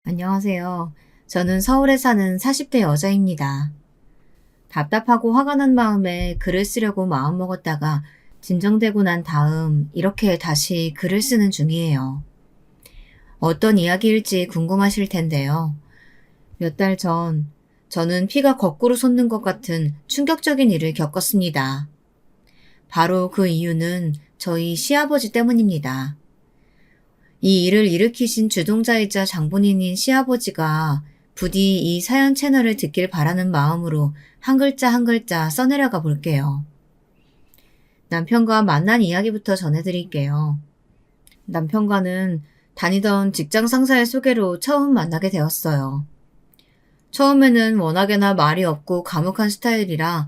안녕하세요. 저는 서울에 사는 40대 여자입니다. 답답하고 화가 난 마음에 글을 쓰려고 마음먹었다가 진정되고 난 다음 이렇게 다시 글을 쓰는 중이에요. 어떤 이야기일지 궁금하실 텐데요. 몇 달 전, 저는 피가 거꾸로 솟는 것 같은 충격적인 일을 겪었습니다. 바로 그 이유는 저희 시아버지 때문입니다. 이 일을 일으키신 주동자이자 장본인인 시아버지가 부디 이 사연 채널을 듣길 바라는 마음으로 한 글자 한 글자 써내려가 볼게요. 남편과 만난 이야기부터 전해드릴게요. 남편과는 다니던 직장 상사의 소개로 처음 만나게 되었어요. 처음에는 워낙에나 말이 없고 과묵한 스타일이라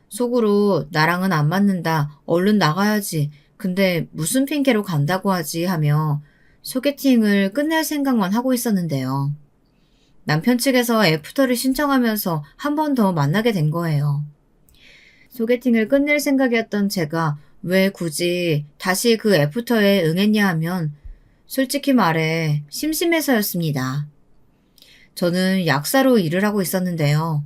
속으로 나랑은 안 맞는다, 얼른 나가야지, 근데 무슨 핑계로 간다고 하지 하며 소개팅을 끝낼 생각만 하고 있었는데요. 남편 측에서 애프터를 신청하면서 한 번 더 만나게 된 거예요. 소개팅을 끝낼 생각이었던 제가 왜 굳이 다시 그 애프터에 응했냐 하면 솔직히 말해 심심해서였습니다. 저는 약사로 일을 하고 있었는데요.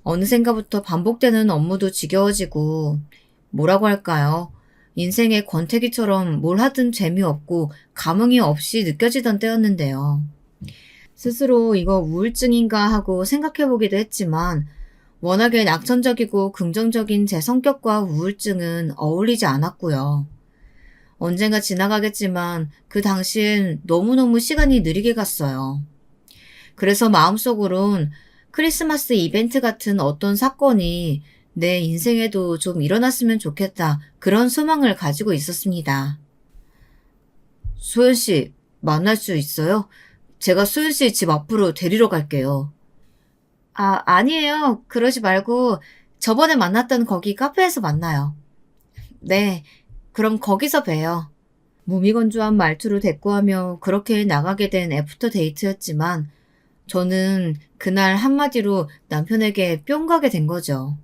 어느샌가부터 반복되는 업무도 지겨워지고 뭐라고 할까요? 인생의 권태기처럼 뭘 하든 재미없고 감흥이 없이 느껴지던 때였는데요. 스스로 이거 우울증인가 하고 생각해보기도 했지만 워낙에 낙천적이고 긍정적인 제 성격과 우울증은 어울리지 않았고요. 언젠가 지나가겠지만 그 당시엔 너무너무 시간이 느리게 갔어요. 그래서 마음속으론 크리스마스 이벤트 같은 어떤 사건이 내 인생에도 좀 일어났으면 좋겠다. 그런 소망을 가지고 있었습니다. 소연 씨, 만날 수 있어요? 제가 소연 씨 집 앞으로 데리러 갈게요. 아니에요. 그러지 말고 저번에 만났던 거기 카페에서 만나요. 네, 그럼 거기서 봬요. 무미건조한 말투로 대꾸하며 그렇게 나가게 된 애프터 데이트였지만 저는 그날 한마디로 남편에게 뿅 가게 된 거죠.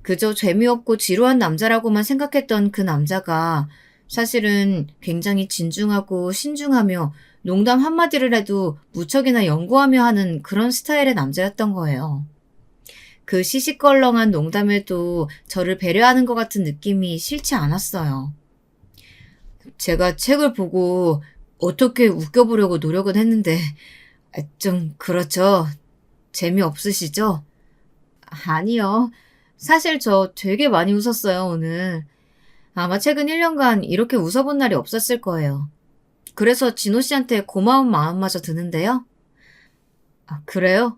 그저 재미없고 지루한 남자라고만 생각했던 그 남자가 사실은 굉장히 진중하고 신중하며 농담 한마디를 해도 무척이나 연구하며 하는 그런 스타일의 남자였던 거예요. 그 시시껄렁한 농담에도 저를 배려하는 것 같은 느낌이 싫지 않았어요. 제가 책을 보고 어떻게 웃겨보려고 노력은 했는데 좀 그렇죠. 재미없으시죠? 아니요. 사실 저 되게 많이 웃었어요, 오늘. 아마 최근 1년간 이렇게 웃어본 날이 없었을 거예요. 그래서 진호 씨한테 고마운 마음마저 드는데요. 그래요?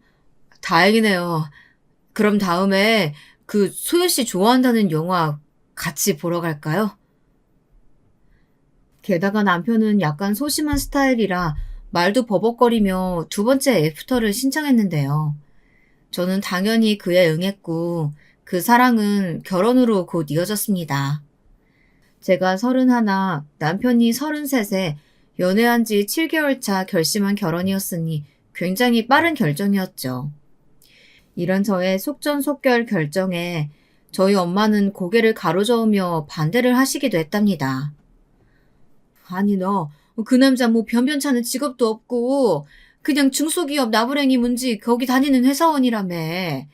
다행이네요. 그럼 다음에 그 소연 씨 좋아한다는 영화 같이 보러 갈까요? 게다가 남편은 약간 소심한 스타일이라 말도 버벅거리며 두 번째 애프터를 신청했는데요. 저는 당연히 그에 응했고 그 사랑은 결혼으로 곧 이어졌습니다. 제가 31, 남편이 33에 연애한 지 7개월 차 결심한 결혼이었으니 굉장히 빠른 결정이었죠. 이런 저의 속전속결 결정에 저희 엄마는 고개를 가로저으며 반대를 하시기도 했답니다. 아니 너 그 남자 뭐 변변찮은 직업도 없고 그냥 중소기업 나부랭이 문지 거기 다니는 회사원이라며.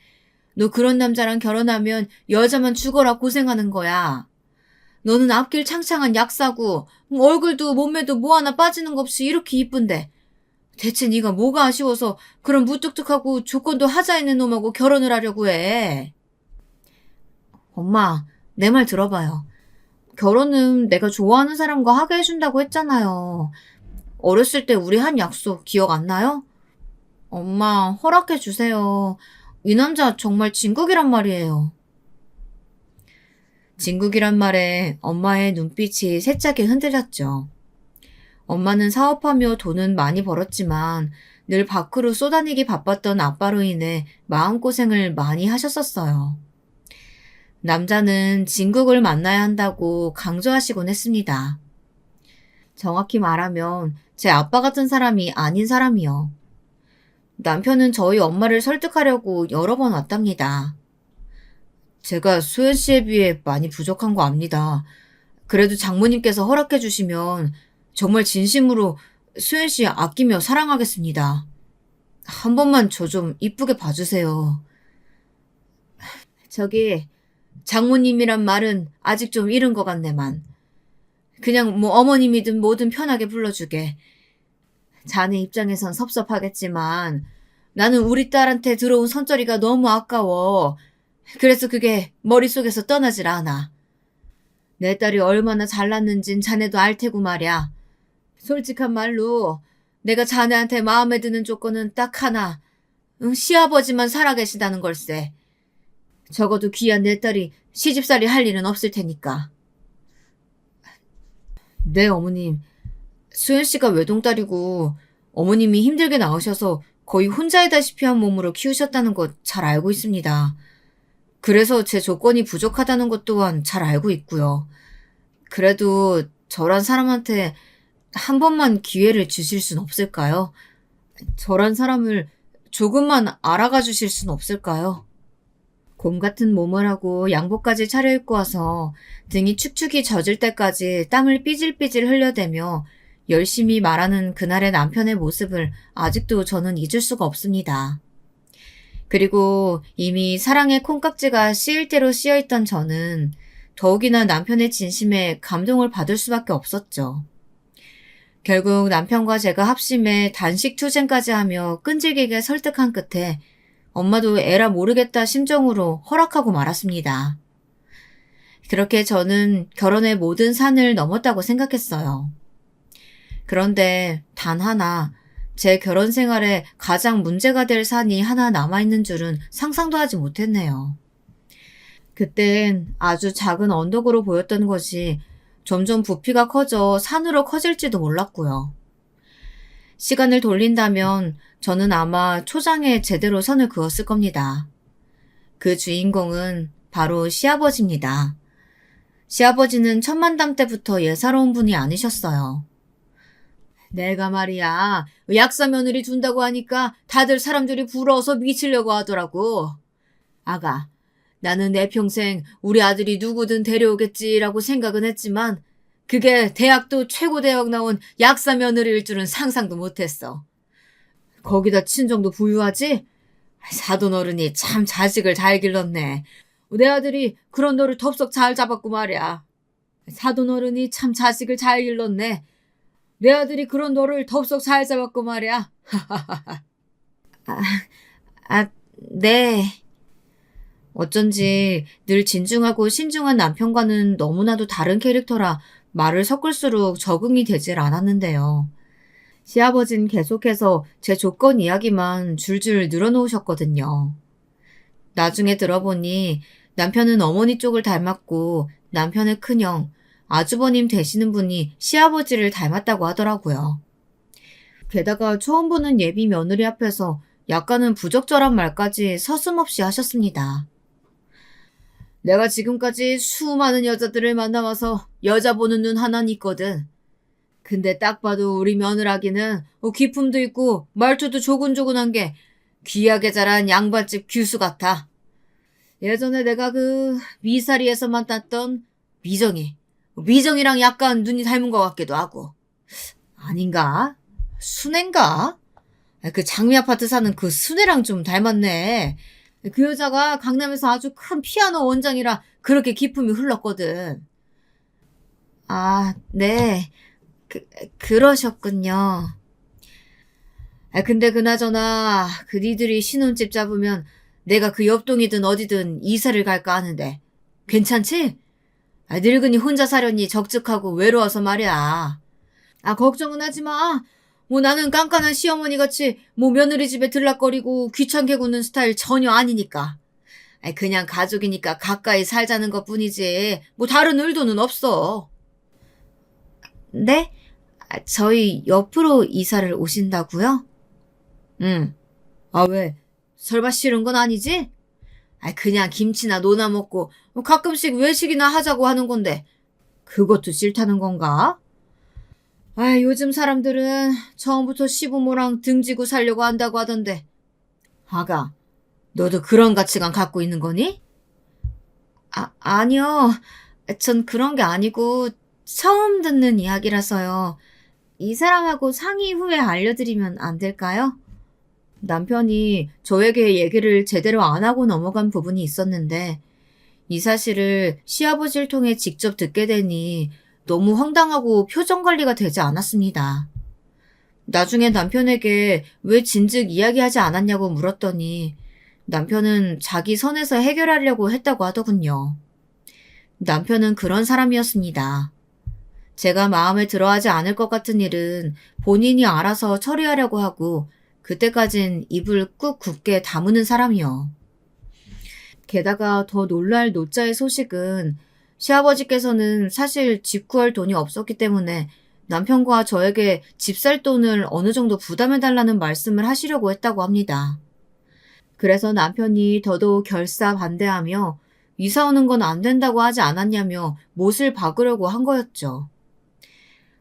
너 그런 남자랑 결혼하면 여자만 죽어라 고생하는 거야. 너는 앞길 창창한 약사고 얼굴도 몸매도 뭐 하나 빠지는 것 없이 이렇게 이쁜데 대체 네가 뭐가 아쉬워서 그런 무뚝뚝하고 조건도 하자 있는 놈하고 결혼을 하려고 해. 엄마, 내 말 들어봐요. 결혼은 내가 좋아하는 사람과 하게 해준다고 했잖아요. 어렸을 때 우리 한 약속 기억 안 나요? 엄마, 허락해 주세요. 이 남자 정말 진국이란 말이에요. 진국이란 말에 엄마의 눈빛이 세차게 흔들렸죠. 엄마는 사업하며 돈은 많이 벌었지만 늘 밖으로 쏘다니기 바빴던 아빠로 인해 마음고생을 많이 하셨었어요. 남자는 진국을 만나야 한다고 강조하시곤 했습니다. 정확히 말하면 제 아빠 같은 사람이 아닌 사람이요. 남편은 저희 엄마를 설득하려고 여러 번 왔답니다. 제가 수연 씨에 비해 많이 부족한 거 압니다. 그래도 장모님께서 허락해 주시면 정말 진심으로 수연 씨 아끼며 사랑하겠습니다. 한 번만 저 좀 이쁘게 봐주세요. 저기, 장모님이란 말은 아직 좀 이른 것 같네만. 그냥 뭐 어머님이든 뭐든 편하게 불러주게. 자네 입장에선 섭섭하겠지만 나는 우리 딸한테 들어온 손자리가 너무 아까워. 그래서 그게 머릿속에서 떠나질 않아. 내 딸이 얼마나 잘났는진 자네도 알 테고 말야. 솔직한 말로 내가 자네한테 마음에 드는 조건은 딱 하나. 응, 시아버지만 살아계시다는 걸세. 적어도 귀한 내 딸이 시집살이 할 일은 없을 테니까. 네, 어머님. 수연 씨가 외동딸이고 어머님이 힘들게 낳으셔서 거의 혼자이다시피 한 몸으로 키우셨다는 것 잘 알고 있습니다. 그래서 제 조건이 부족하다는 것 또한 잘 알고 있고요. 그래도 저란 사람한테 한 번만 기회를 주실 순 없을까요? 저란 사람을 조금만 알아가 주실 순 없을까요? 곰 같은 몸을 하고 양복까지 차려입고 와서 등이 축축이 젖을 때까지 땀을 삐질삐질 흘려대며 열심히 말하는 그날의 남편의 모습을 아직도 저는 잊을 수가 없습니다. 그리고 이미 사랑의 콩깍지가 씌일 대로 씌어있던 저는 더욱이나 남편의 진심에 감동을 받을 수밖에 없었죠. 결국 남편과 제가 합심해 단식 투쟁까지 하며 끈질기게 설득한 끝에 엄마도 에라 모르겠다 심정으로 허락하고 말았습니다. 그렇게 저는 결혼의 모든 산을 넘었다고 생각했어요. 그런데 단 하나, 제 결혼 생활에 가장 문제가 될 산이 하나 남아있는 줄은 상상도 하지 못했네요. 그땐 아주 작은 언덕으로 보였던 것이 점점 부피가 커져 산으로 커질지도 몰랐고요. 시간을 돌린다면 저는 아마 초장에 제대로 선을 그었을 겁니다. 그 주인공은 바로 시아버지입니다. 시아버지는 천만담 때부터 예사로운 분이 아니셨어요. 내가 말이야, 약사 며느리 준다고 하니까 다들 사람들이 부러워서 미치려고 하더라고. 아가, 나는 내 평생 우리 아들이 누구든 데려오겠지라고 생각은 했지만 그게 대학도 최고 대학 나온 약사 며느리일 줄은 상상도 못했어. 거기다 친정도 부유하지? 사돈 어른이 참 자식을 잘 길렀네. 내 아들이 그런 너를 덥석 잘 잡았고 말이야. 사돈 어른이 참 자식을 잘 길렀네. 내 아들이 그런 너를 덥석 잘 잡았고 말이야. 네. 어쩐지 늘 진중하고 신중한 남편과는 너무나도 다른 캐릭터라 말을 섞을수록 적응이 되질 않았는데요. 시아버진 계속해서 제 조건 이야기만 줄줄 늘어놓으셨거든요. 나중에 들어보니 남편은 어머니 쪽을 닮았고 남편의 큰형, 아주버님 되시는 분이 시아버지를 닮았다고 하더라고요. 게다가 처음 보는 예비 며느리 앞에서 약간은 부적절한 말까지 서슴없이 하셨습니다. 내가 지금까지 수많은 여자들을 만나와서 여자 보는 눈 하나는 있거든. 근데 딱 봐도 우리 며느라기는 기품도 있고 말투도 조근조근한 게 귀하게 자란 양반집 규수 같아. 예전에 내가 그 미사리에서 만났던 미정이랑 약간 눈이 닮은 것 같기도 하고. 아닌가? 순애인가? 그 장미 아파트 사는 그 순애랑 좀 닮았네. 그 여자가 강남에서 아주 큰 피아노 원장이라 그렇게 기품이 흘렀거든. 아, 네. 그러셨군요. 근데 그나저나 그 니들이 신혼집 잡으면 내가 그 옆동이든 어디든 이사를 갈까 하는데 괜찮지? 늙은이 혼자 사려니 적적하고 외로워서 말이야. 걱정은 하지 마. 뭐 나는 깐깐한 시어머니같이 뭐 며느리 집에 들락거리고 귀찮게 구는 스타일 전혀 아니니까. 그냥 가족이니까 가까이 살자는 것뿐이지 뭐 다른 의도는 없어. 네? 저희 옆으로 이사를 오신다고요? 응. 왜? 설마 싫은 건 아니지? 그냥 김치나 노나 먹고 가끔씩 외식이나 하자고 하는 건데 그것도 싫다는 건가? 요즘 사람들은 처음부터 시부모랑 등지고 살려고 한다고 하던데. 아가, 너도 그런 가치관 갖고 있는 거니? 아니요. 전 그런 게 아니고 처음 듣는 이야기라서요. 이 사람하고 상의 후에 알려드리면 안 될까요? 남편이 저에게 얘기를 제대로 안 하고 넘어간 부분이 있었는데 이 사실을 시아버지를 통해 직접 듣게 되니 너무 황당하고 표정 관리가 되지 않았습니다. 나중에 남편에게 왜 진즉 이야기하지 않았냐고 물었더니 남편은 자기 선에서 해결하려고 했다고 하더군요. 남편은 그런 사람이었습니다. 제가 마음에 들어하지 않을 것 같은 일은 본인이 알아서 처리하려고 하고 그때까진 입을 꾹 굳게 다무는 사람이요. 게다가 더 놀랄 노자의 소식은 시아버지께서는 사실 집 구할 돈이 없었기 때문에 남편과 저에게 집 살 돈을 어느 정도 부담해달라는 말씀을 하시려고 했다고 합니다. 그래서 남편이 더더욱 결사 반대하며 이사 오는 건 안 된다고 하지 않았냐며 못을 박으려고 한 거였죠.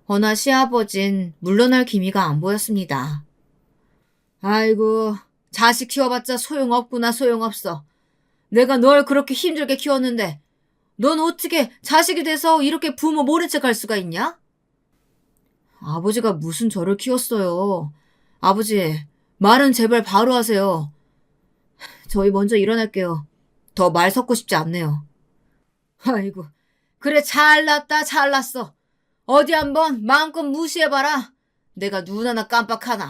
허나 시아버진 물러날 기미가 안 보였습니다. 아이고, 자식 키워봤자 소용없구나 소용없어. 내가 널 그렇게 힘들게 키웠는데 넌 어떻게 자식이 돼서 이렇게 부모 모른 척 할 수가 있냐? 아버지가 무슨 저를 키웠어요. 아버지, 말은 제발 바로 하세요. 저희 먼저 일어날게요. 더 말 섞고 싶지 않네요. 아이고, 그래 잘났다 잘났어. 어디 한번 마음껏 무시해봐라. 내가 눈 하나 깜빡하나.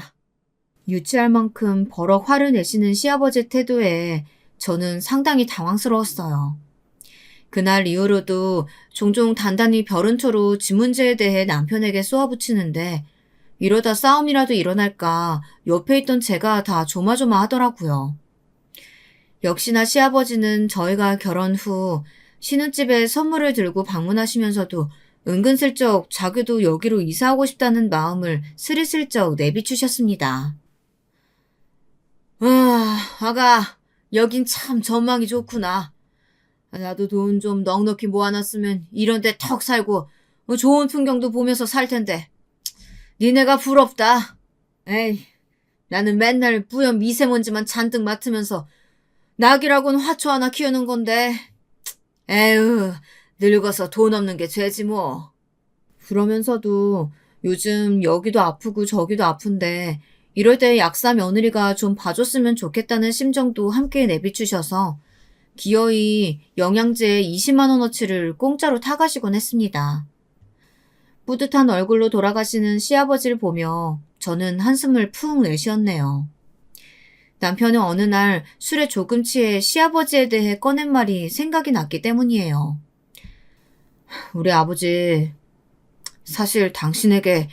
유치할 만큼 버럭 화를 내시는 시아버지 태도에 저는 상당히 당황스러웠어요. 그날 이후로도 종종 단단히 별은초로 집 문제에 대해 남편에게 쏘아붙이는데 이러다 싸움이라도 일어날까 옆에 있던 제가 다 조마조마하더라고요. 역시나 시아버지는 저희가 결혼 후 신혼집에 선물을 들고 방문하시면서도 은근슬쩍 자기도 여기로 이사하고 싶다는 마음을 스리슬쩍 내비추셨습니다. 아가, 여긴 참 전망이 좋구나. 나도 돈 좀 넉넉히 모아놨으면 이런 데 턱 살고 좋은 풍경도 보면서 살 텐데. 니네가 부럽다. 에이, 나는 맨날 뿌연 미세먼지만 잔뜩 맡으면서 낙이라고는 화초 하나 키우는 건데. 에휴, 늙어서 돈 없는 게 죄지 뭐. 그러면서도 요즘 여기도 아프고 저기도 아픈데 이럴 때 약사 며느리가 좀 봐줬으면 좋겠다는 심정도 함께 내비추셔서 기어이 영양제 20만 원어치를 공짜로 타가시곤 했습니다. 뿌듯한 얼굴로 돌아가시는 시아버지를 보며 저는 한숨을 푹 내쉬었네요. 남편은 어느 날 술에 조금 취해 시아버지에 대해 꺼낸 말이 생각이 났기 때문이에요. 우리 아버지, 사실 당신에게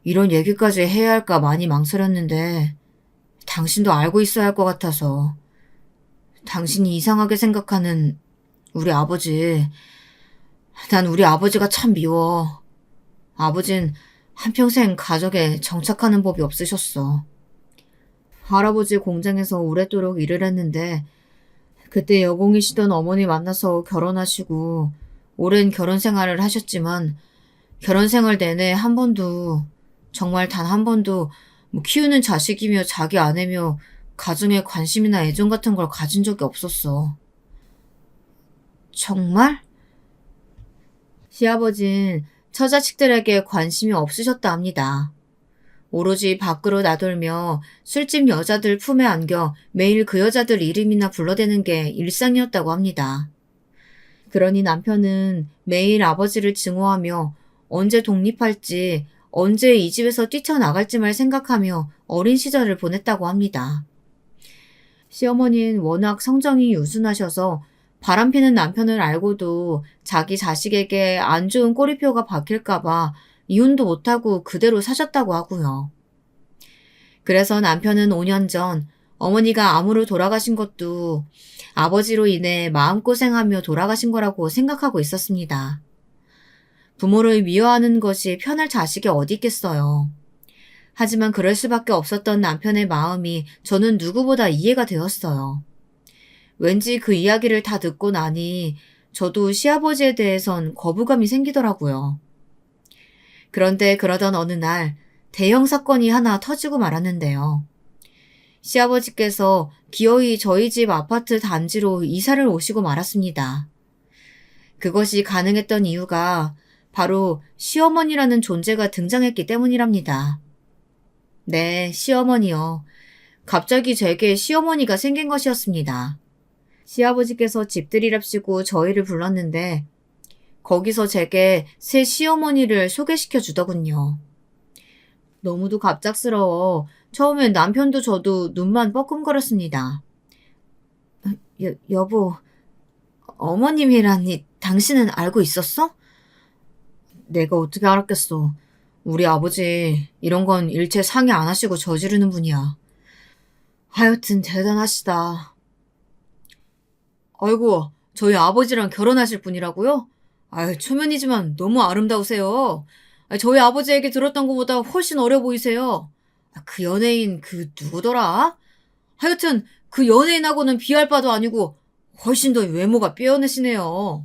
이런 얘기까지 해야 할까 많이 망설였는데 당신도 알고 있어야 할 것 같아서. 당신이 이상하게 생각하는 우리 아버지, 난 우리 아버지가 참 미워. 아버진 한평생 가족에 정착하는 법이 없으셨어. 할아버지 공장에서 오랫도록 일을 했는데 그때 여공이시던 어머니 만나서 결혼하시고 오랜 결혼 생활을 하셨지만 결혼 생활 내내 한 번도, 정말 단 한 번도 키우는 자식이며 자기 아내며 가정에 관심이나 애정 같은 걸 가진 적이 없었어. 정말? 시아버진 처자식들에게 관심이 없으셨다 합니다. 오로지 밖으로 나돌며 술집 여자들 품에 안겨 매일 그 여자들 이름이나 불러대는 게 일상이었다고 합니다. 그러니 남편은 매일 아버지를 증오하며 언제 독립할지, 언제 이 집에서 뛰쳐나갈지만 생각하며 어린 시절을 보냈다고 합니다. 시어머니는 워낙 성정이 유순하셔서 바람피는 남편을 알고도 자기 자식에게 안 좋은 꼬리표가 박힐까봐 이혼도 못하고 그대로 사셨다고 하고요. 그래서 남편은 5년 전 어머니가 암으로 돌아가신 것도 아버지로 인해 마음고생하며 돌아가신 거라고 생각하고 있었습니다. 부모를 미워하는 것이 편할 자식이 어디 있겠어요. 하지만 그럴 수밖에 없었던 남편의 마음이 저는 누구보다 이해가 되었어요. 왠지 그 이야기를 다 듣고 나니 저도 시아버지에 대해선 거부감이 생기더라고요. 그런데 그러던 어느 날 대형 사건이 하나 터지고 말았는데요. 시아버지께서 기어이 저희 집 아파트 단지로 이사를 오시고 말았습니다. 그것이 가능했던 이유가 바로 시어머니라는 존재가 등장했기 때문이랍니다. 네, 시어머니요. 갑자기 제게 시어머니가 생긴 것이었습니다. 시아버지께서 집들이랍시고 저희를 불렀는데 거기서 제게 새 시어머니를 소개시켜 주더군요. 너무도 갑작스러워 처음엔 남편도 저도 눈만 뻐끔거렸습니다. 여보, 어머님이라니 당신은 알고 있었어? 내가 어떻게 알았겠어. 우리 아버지 이런 건 일체 상의 안 하시고 저지르는 분이야. 하여튼 대단하시다. 아이고, 저희 아버지랑 결혼하실 분이라고요? 아유, 초면이지만 너무 아름다우세요. 저희 아버지에게 들었던 것보다 훨씬 어려 보이세요. 그 연예인 그 누구더라? 하여튼 그 연예인하고는 비할 바도 아니고 훨씬 더 외모가 빼어내시네요.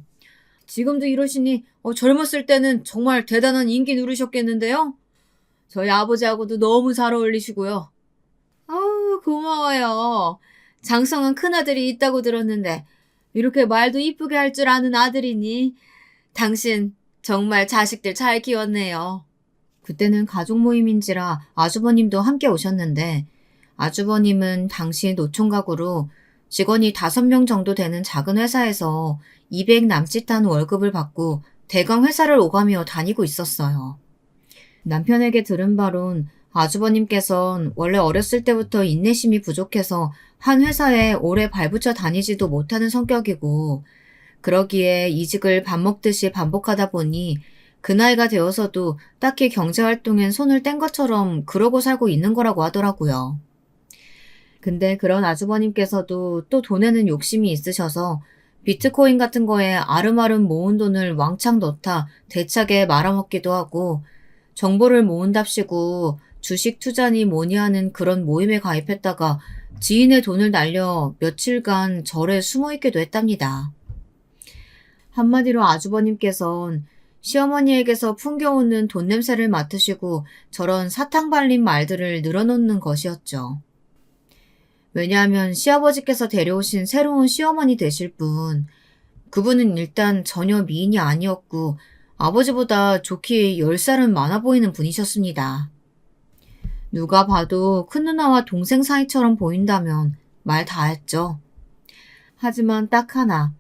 지금도 이러시니 젊었을 때는 정말 대단한 인기 누리셨겠는데요? 저희 아버지하고도 너무 잘 어울리시고요. 아우, 고마워요. 장성한 큰아들이 있다고 들었는데 이렇게 말도 이쁘게 할 줄 아는 아들이니 당신 정말 자식들 잘 키웠네요. 그때는 가족 모임인지라 아주버님도 함께 오셨는데 아주버님은 당시 노총각으로 직원이 5명 정도 되는 작은 회사에서 200 남짓한 월급을 받고 대강 회사를 오가며 다니고 있었어요. 남편에게 들은 바론 아주버님께선 원래 어렸을 때부터 인내심이 부족해서 한 회사에 오래 발붙여 다니지도 못하는 성격이고 그러기에 이직을 밥 먹듯이 반복하다 보니 그 나이가 되어서도 딱히 경제활동엔 손을 뗀 것처럼 그러고 살고 있는 거라고 하더라고요. 근데 그런 아주버님께서도 또 돈에는 욕심이 있으셔서 비트코인 같은 거에 아름아름 모은 돈을 왕창 넣다 대차게 말아먹기도 하고 정보를 모은답시고 주식 투자니 뭐니 하는 그런 모임에 가입했다가 지인의 돈을 날려 며칠간 절에 숨어있기도 했답니다. 한마디로 아주버님께선 시어머니에게서 풍겨오는 돈 냄새를 맡으시고 저런 사탕 발린 말들을 늘어놓는 것이었죠. 왜냐하면 시아버지께서 데려오신 새로운 시어머니 되실 분, 그분은 일단 전혀 미인이 아니었고 아버지보다 좋게 10살은 많아 보이는 분이셨습니다. 누가 봐도 큰누나와 동생 사이처럼 보인다면 말 다 했죠. 하지만 딱 하나,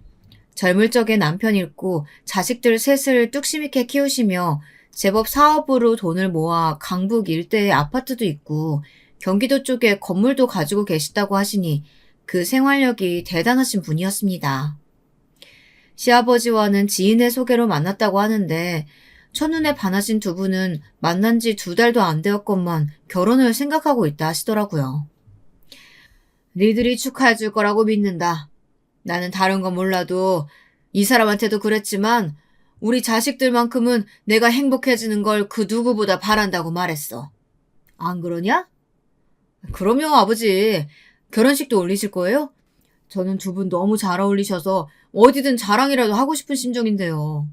젊을 적에 남편 잃고 자식들 셋을 뚝심 있게 키우시며 제법 사업으로 돈을 모아 강북 일대에 아파트도 있고 경기도 쪽에 건물도 가지고 계시다고 하시니 그 생활력이 대단하신 분이었습니다. 시아버지와는 지인의 소개로 만났다고 하는데 첫눈에 반하신 두 분은 만난 지 2달도 안 되었건만 결혼을 생각하고 있다 하시더라고요. 니들이 축하해 줄 거라고 믿는다. 나는 다른 건 몰라도 이 사람한테도 그랬지만 우리 자식들만큼은 내가 행복해지는 걸 그 누구보다 바란다고 말했어. 안 그러냐? 그럼요, 아버지. 결혼식도 올리실 거예요? 저는 두 분 너무 잘 어울리셔서 어디든 자랑이라도 하고 싶은 심정인데요.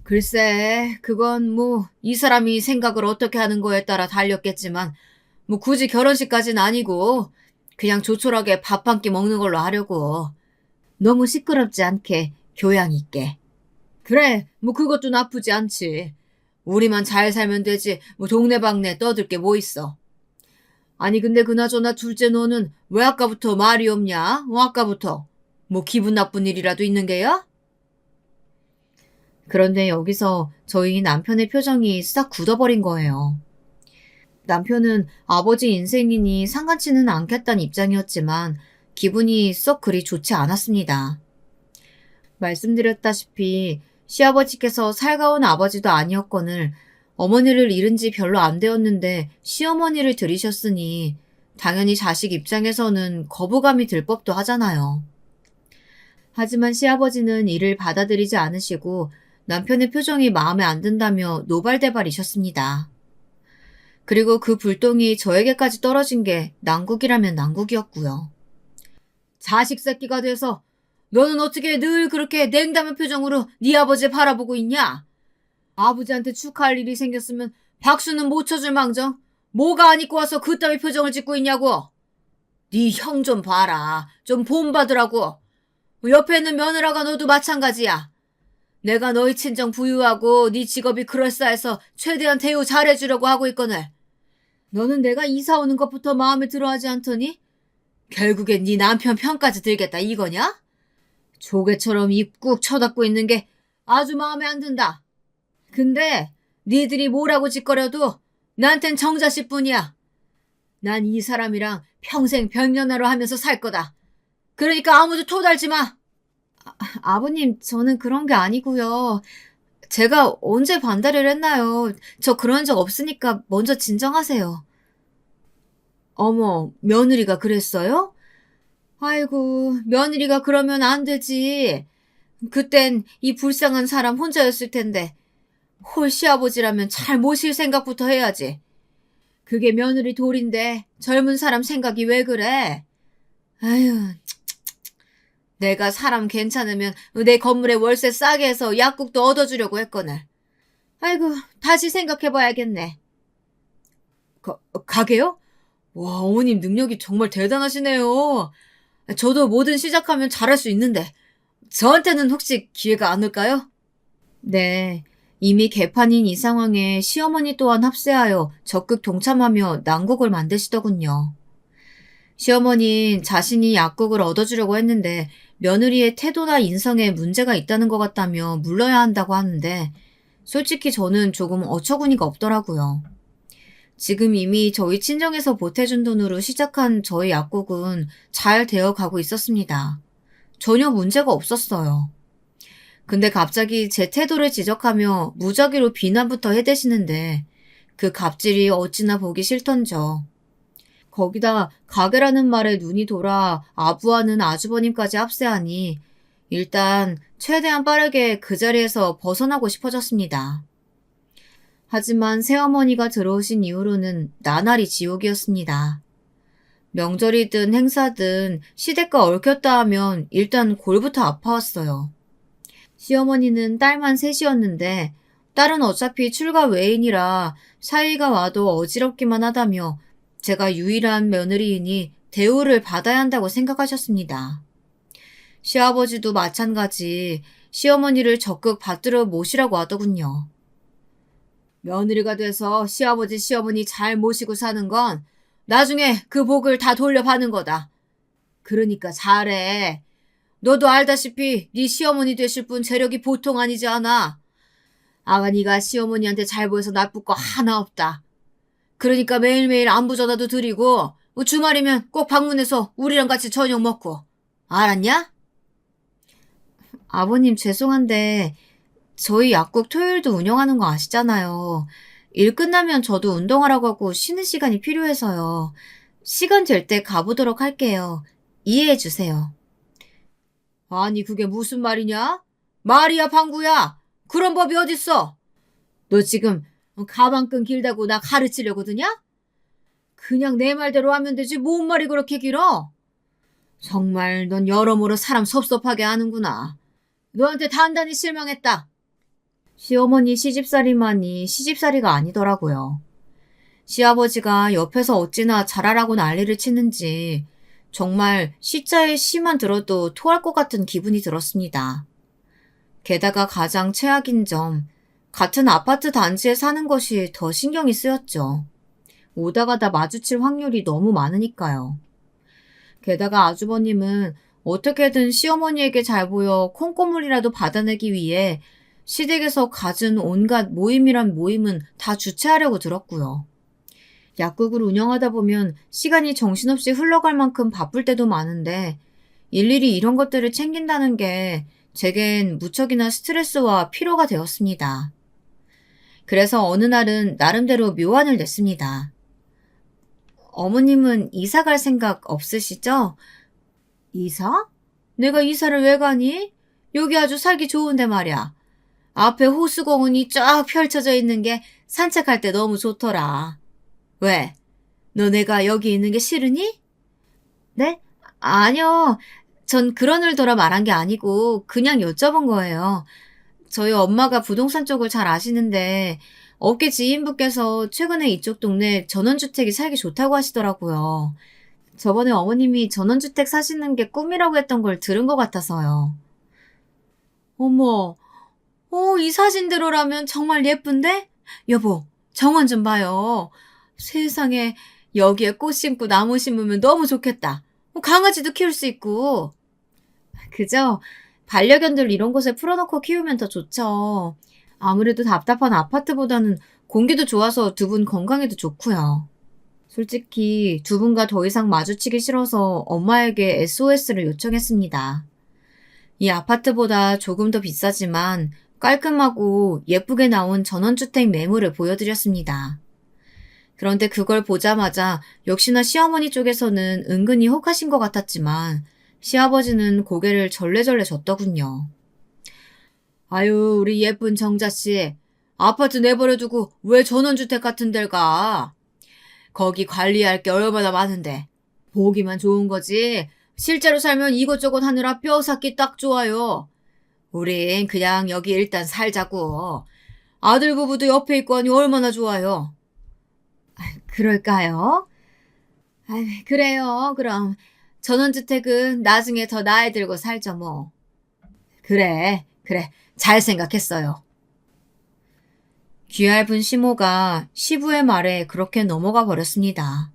글쎄, 그건 이 사람이 생각을 어떻게 하는 거에 따라 달렸겠지만 굳이 결혼식까지는 아니고 그냥 조촐하게 밥 한 끼 먹는 걸로 하려고. 너무 시끄럽지 않게 교양 있게. 그래, 그것도 나쁘지 않지. 우리만 잘 살면 되지 동네방네 떠들 게 뭐 있어. 아니 근데 그나저나 둘째 너는 왜 아까부터 말이 없냐? 아까부터. 기분 나쁜 일이라도 있는 게야? 그런데 여기서 저희 남편의 표정이 싹 굳어버린 거예요. 남편은 아버지 인생이니 상관치는 않겠다는 입장이었지만 기분이 썩 그리 좋지 않았습니다. 말씀드렸다시피 시아버지께서 살가운 아버지도 아니었거늘 어머니를 잃은 지 별로 안 되었는데 시어머니를 들이셨으니 당연히 자식 입장에서는 거부감이 들 법도 하잖아요. 하지만 시아버지는 이를 받아들이지 않으시고 남편의 표정이 마음에 안 든다며 노발대발이셨습니다. 그리고 그 불똥이 저에게까지 떨어진 게 난국이라면 난국이었고요. 자식 새끼가 돼서 너는 어떻게 늘 그렇게 냉담한 표정으로 네 아버지 바라보고 있냐? 아버지한테 축하할 일이 생겼으면 박수는 못 쳐줄 망정 뭐가 안 입고 와서 그따위 표정을 짓고 있냐고. 네 형 좀 봐라. 좀 본받으라고. 옆에 있는 며느라가 너도 마찬가지야. 내가 너희 친정 부유하고 네 직업이 그럴싸해서 최대한 대우 잘해주려고 하고 있거늘. 너는 내가 이사 오는 것부터 마음에 들어하지 않더니 결국엔 네 남편 편까지 들겠다 이거냐? 조개처럼 입 꾹 쳐닫고 있는 게 아주 마음에 안 든다. 근데 니들이 뭐라고 짓거려도 나한텐 정자씨뿐이야. 난 이 사람이랑 평생 별년하러 하면서 살 거다. 그러니까 아무도 토달지 마. 아버님, 저는 그런 게 아니고요. 제가 언제 반대를 했나요? 저 그런 적 없으니까 먼저 진정하세요. 어머, 며느리가 그랬어요? 아이고, 며느리가 그러면 안 되지. 그땐 이 불쌍한 사람 혼자였을 텐데 홀 시아버지라면 잘 모실 생각부터 해야지. 그게 며느리 돌인데 젊은 사람 생각이 왜 그래? 아유, 내가 사람 괜찮으면 내 건물에 월세 싸게 해서 약국도 얻어주려고 했거늘. 아이고, 다시 생각해봐야겠네. 가게요? 와, 어머님 능력이 정말 대단하시네요. 저도 뭐든 시작하면 잘할 수 있는데 저한테는 혹시 기회가 안 올까요? 네. 이미 개판인 이 상황에 시어머니 또한 합세하여 적극 동참하며 난국을 만드시더군요. 시어머니는 자신이 약국을 얻어주려고 했는데 며느리의 태도나 인성에 문제가 있다는 것 같다며 물러야 한다고 하는데 솔직히 저는 조금 어처구니가 없더라고요. 지금 이미 저희 친정에서 보태준 돈으로 시작한 저희 약국은 잘 되어가고 있었습니다. 전혀 문제가 없었어요. 근데 갑자기 제 태도를 지적하며 무작위로 비난부터 해대시는데 그 갑질이 어찌나 보기 싫던져. 거기다 가게라는 말에 눈이 돌아 아부하는 아주버님까지 합세하니 일단 최대한 빠르게 그 자리에서 벗어나고 싶어졌습니다. 하지만 새어머니가 들어오신 이후로는 나날이 지옥이었습니다. 명절이든 행사든 시댁과 얽혔다 하면 일단 골부터 아파왔어요. 시어머니는 딸만 셋이었는데 딸은 어차피 출가 외인이라 사위가 와도 어지럽기만 하다며 제가 유일한 며느리이니 대우를 받아야 한다고 생각하셨습니다. 시아버지도 마찬가지 시어머니를 적극 받들어 모시라고 하더군요. 며느리가 돼서 시아버지 시어머니 잘 모시고 사는 건 나중에 그 복을 다 돌려받는 거다. 그러니까 잘해. 너도 알다시피 네 시어머니 되실 분 재력이 보통 아니지 않아. 아가니가 시어머니한테 잘 보여서 나쁠 거 하나 없다. 그러니까 매일매일 안부 전화도 드리고 주말이면 꼭 방문해서 우리랑 같이 저녁 먹고. 알았냐? 아버님 죄송한데 저희 약국 토요일도 운영하는 거 아시잖아요. 일 끝나면 저도 운동하라고 하고 쉬는 시간이 필요해서요. 시간 될 때 가보도록 할게요. 이해해 주세요. 아니 그게 무슨 말이냐? 말이야 방구야. 그런 법이 어딨어? 너 지금 가방끈 길다고 나 가르치려고 드냐? 그냥 내 말대로 하면 되지 뭔 말이 그렇게 길어? 정말 넌 여러모로 사람 섭섭하게 하는구나. 너한테 단단히 실망했다. 시어머니 시집살이만이 시집살이가 아니더라고요. 시아버지가 옆에서 어찌나 잘하라고 난리를 치는지 정말 시자의 시만 들어도 토할 것 같은 기분이 들었습니다. 게다가 가장 최악인 점, 같은 아파트 단지에 사는 것이 더 신경이 쓰였죠. 오다 가다 마주칠 확률이 너무 많으니까요. 게다가 아주버님은 어떻게든 시어머니에게 잘 보여 콩고물이라도 받아내기 위해 시댁에서 갖은 온갖 모임이란 모임은 다 주최하려고 들었고요. 약국을 운영하다 보면 시간이 정신없이 흘러갈 만큼 바쁠 때도 많은데 일일이 이런 것들을 챙긴다는 게 제겐 무척이나 스트레스와 피로가 되었습니다. 그래서 어느 날은 나름대로 묘안을 냈습니다. 어머님은 이사 갈 생각 없으시죠? 이사? 내가 이사를 왜 가니? 여기 아주 살기 좋은데 말이야. 앞에 호수공원이 쫙 펼쳐져 있는 게 산책할 때 너무 좋더라. 왜? 너 내가 여기 있는 게 싫으니? 네? 아니요. 전 그런 의도로 말한 게 아니고 그냥 여쭤본 거예요. 저희 엄마가 부동산 쪽을 잘 아시는데 업계 지인분께서 최근에 이쪽 동네 전원주택이 살기 좋다고 하시더라고요. 저번에 어머님이 전원주택 사시는 게 꿈이라고 했던 걸 들은 것 같아서요. 어머, 이 사진대로라면 정말 예쁜데? 여보, 정원 좀 봐요. 세상에, 여기에 꽃 심고 나무 심으면 너무 좋겠다. 강아지도 키울 수 있고. 그죠? 반려견들 이런 곳에 풀어놓고 키우면 더 좋죠. 아무래도 답답한 아파트보다는 공기도 좋아서 두 분 건강에도 좋고요. 솔직히 두 분과 더 이상 마주치기 싫어서 엄마에게 SOS를 요청했습니다. 이 아파트보다 조금 더 비싸지만 깔끔하고 예쁘게 나온 전원주택 매물을 보여드렸습니다. 그런데 그걸 보자마자 역시나 시어머니 쪽에서는 은근히 혹하신 것 같았지만 시아버지는 고개를 절레절레 졌더군요. 아유, 우리 예쁜 정자씨. 아파트 내버려두고 왜 전원주택 같은 데를 가? 거기 관리할 게 얼마나 많은데. 보기만 좋은 거지. 실제로 살면 이것저것 하느라 뼈 삭기 딱 좋아요. 우린 그냥 여기 일단 살자고. 아들 부부도 옆에 있고 하니 얼마나 좋아요. 그럴까요? 그래요. 그럼 전원주택은 나중에 더 나이 들고 살죠 뭐. 그래. 잘 생각했어요. 귀얇은 시모가 시부의 말에 그렇게 넘어가 버렸습니다.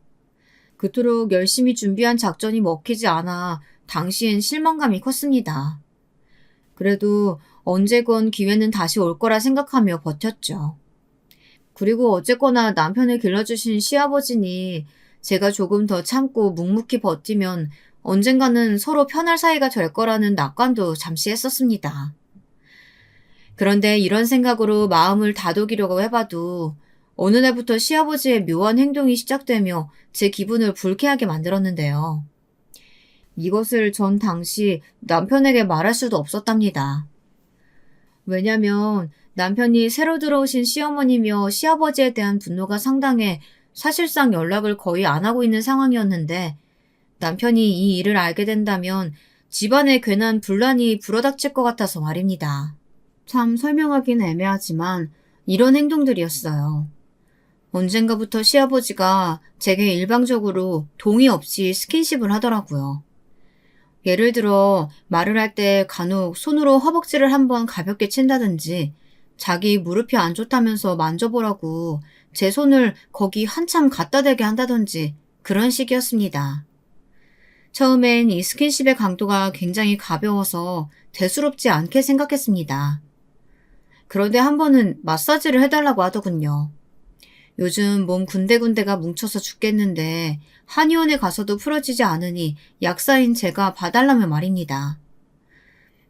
그토록 열심히 준비한 작전이 먹히지 않아 당시엔 실망감이 컸습니다. 그래도 언제건 기회는 다시 올 거라 생각하며 버텼죠. 그리고 어쨌거나 남편을 길러주신 시아버지니 제가 조금 더 참고 묵묵히 버티면 언젠가는 서로 편할 사이가 될 거라는 낙관도 잠시 했었습니다. 그런데 이런 생각으로 마음을 다독이려고 해봐도 어느 날부터 시아버지의 묘한 행동이 시작되며 제 기분을 불쾌하게 만들었는데요. 이것을 전 당시 남편에게 말할 수도 없었답니다. 왜냐면 남편이 새로 들어오신 시어머니며 시아버지에 대한 분노가 상당해 사실상 연락을 거의 안 하고 있는 상황이었는데 남편이 이 일을 알게 된다면 집안에 괜한 분란이 불어닥칠 것 같아서 말입니다. 참 설명하긴 애매하지만 이런 행동들이었어요. 언젠가부터 시아버지가 제게 일방적으로 동의 없이 스킨십을 하더라고요. 예를 들어 말을 할 때 간혹 손으로 허벅지를 한번 가볍게 친다든지 자기 무릎이 안 좋다면서 만져보라고 제 손을 거기 한참 갖다 대게 한다든지 그런 식이었습니다. 처음엔 이 스킨십의 강도가 굉장히 가벼워서 대수롭지 않게 생각했습니다. 그런데 한 번은 마사지를 해달라고 하더군요. 요즘 몸 군데군데가 뭉쳐서 죽겠는데 한의원에 가서도 풀어지지 않으니 약사인 제가 봐달라며 말입니다.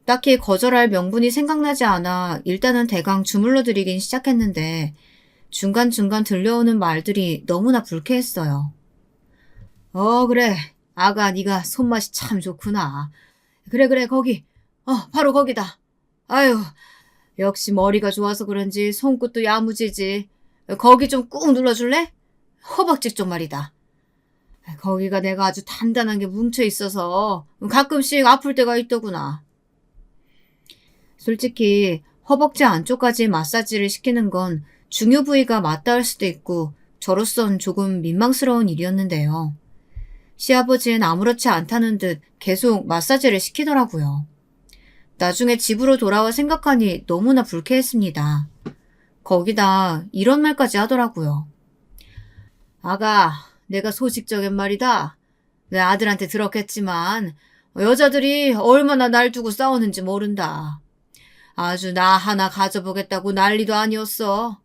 딱히 거절할 명분이 생각나지 않아 일단은 대강 주물러 드리긴 시작했는데 중간중간 들려오는 말들이 너무나 불쾌했어요. 그래. 아가 네가 손맛이 참 좋구나. 그래 거기. 바로 거기다. 아유, 역시 머리가 좋아서 그런지 손끝도 야무지지. 거기 좀 꾹 눌러줄래? 허벅지 쪽 말이다. 거기가 내가 아주 단단한 게 뭉쳐 있어서 가끔씩 아플 때가 있더구나. 솔직히 허벅지 안쪽까지 마사지를 시키는 건 중요 부위가 맞닿을 수도 있고 저로선 조금 민망스러운 일이었는데요. 시아버지는 아무렇지 않다는 듯 계속 마사지를 시키더라고요. 나중에 집으로 돌아와 생각하니 너무나 불쾌했습니다. 거기다 이런 말까지 하더라고요. 아가, 내가 소식적인 말이다. 내 아들한테 들었겠지만 여자들이 얼마나 날 두고 싸우는지 모른다. 아주 나 하나 가져보겠다고 난리도 아니었어.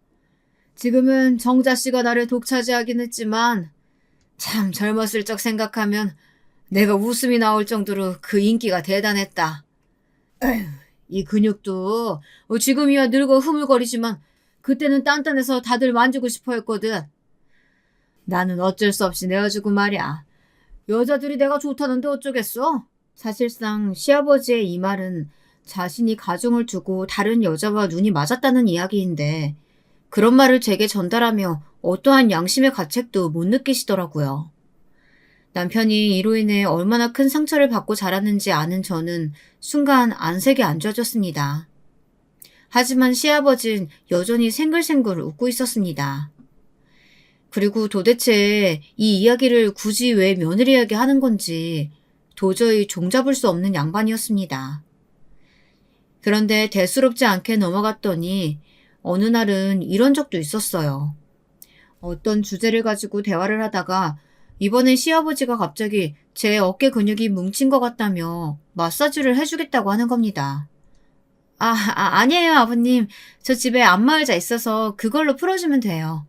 지금은 정자씨가 나를 독차지하긴 했지만 참 젊었을 적 생각하면 내가 웃음이 나올 정도로 그 인기가 대단했다. 에휴, 이 근육도 지금이야 늙어 흐물거리지만 그때는 단단해서 다들 만지고 싶어 했거든. 나는 어쩔 수 없이 내어주고 말이야. 여자들이 내가 좋다는데 어쩌겠어? 사실상 시아버지의 이 말은 자신이 가정을 두고 다른 여자와 눈이 맞았다는 이야기인데 그런 말을 제게 전달하며 어떠한 양심의 가책도 못 느끼시더라고요. 남편이 이로 인해 얼마나 큰 상처를 받고 자랐는지 아는 저는 순간 안색이 안 좋아졌습니다. 하지만 시아버지는 여전히 생글생글 웃고 있었습니다. 그리고 도대체 이 이야기를 굳이 왜 며느리에게 하는 건지 도저히 종잡을 수 없는 양반이었습니다. 그런데 대수롭지 않게 넘어갔더니 어느 날은 이런 적도 있었어요. 어떤 주제를 가지고 대화를 하다가 이번엔 시아버지가 갑자기 제 어깨 근육이 뭉친 것 같다며 마사지를 해주겠다고 하는 겁니다. 아니에요, 아버님. 저 집에 안마의자 있어서 그걸로 풀어주면 돼요.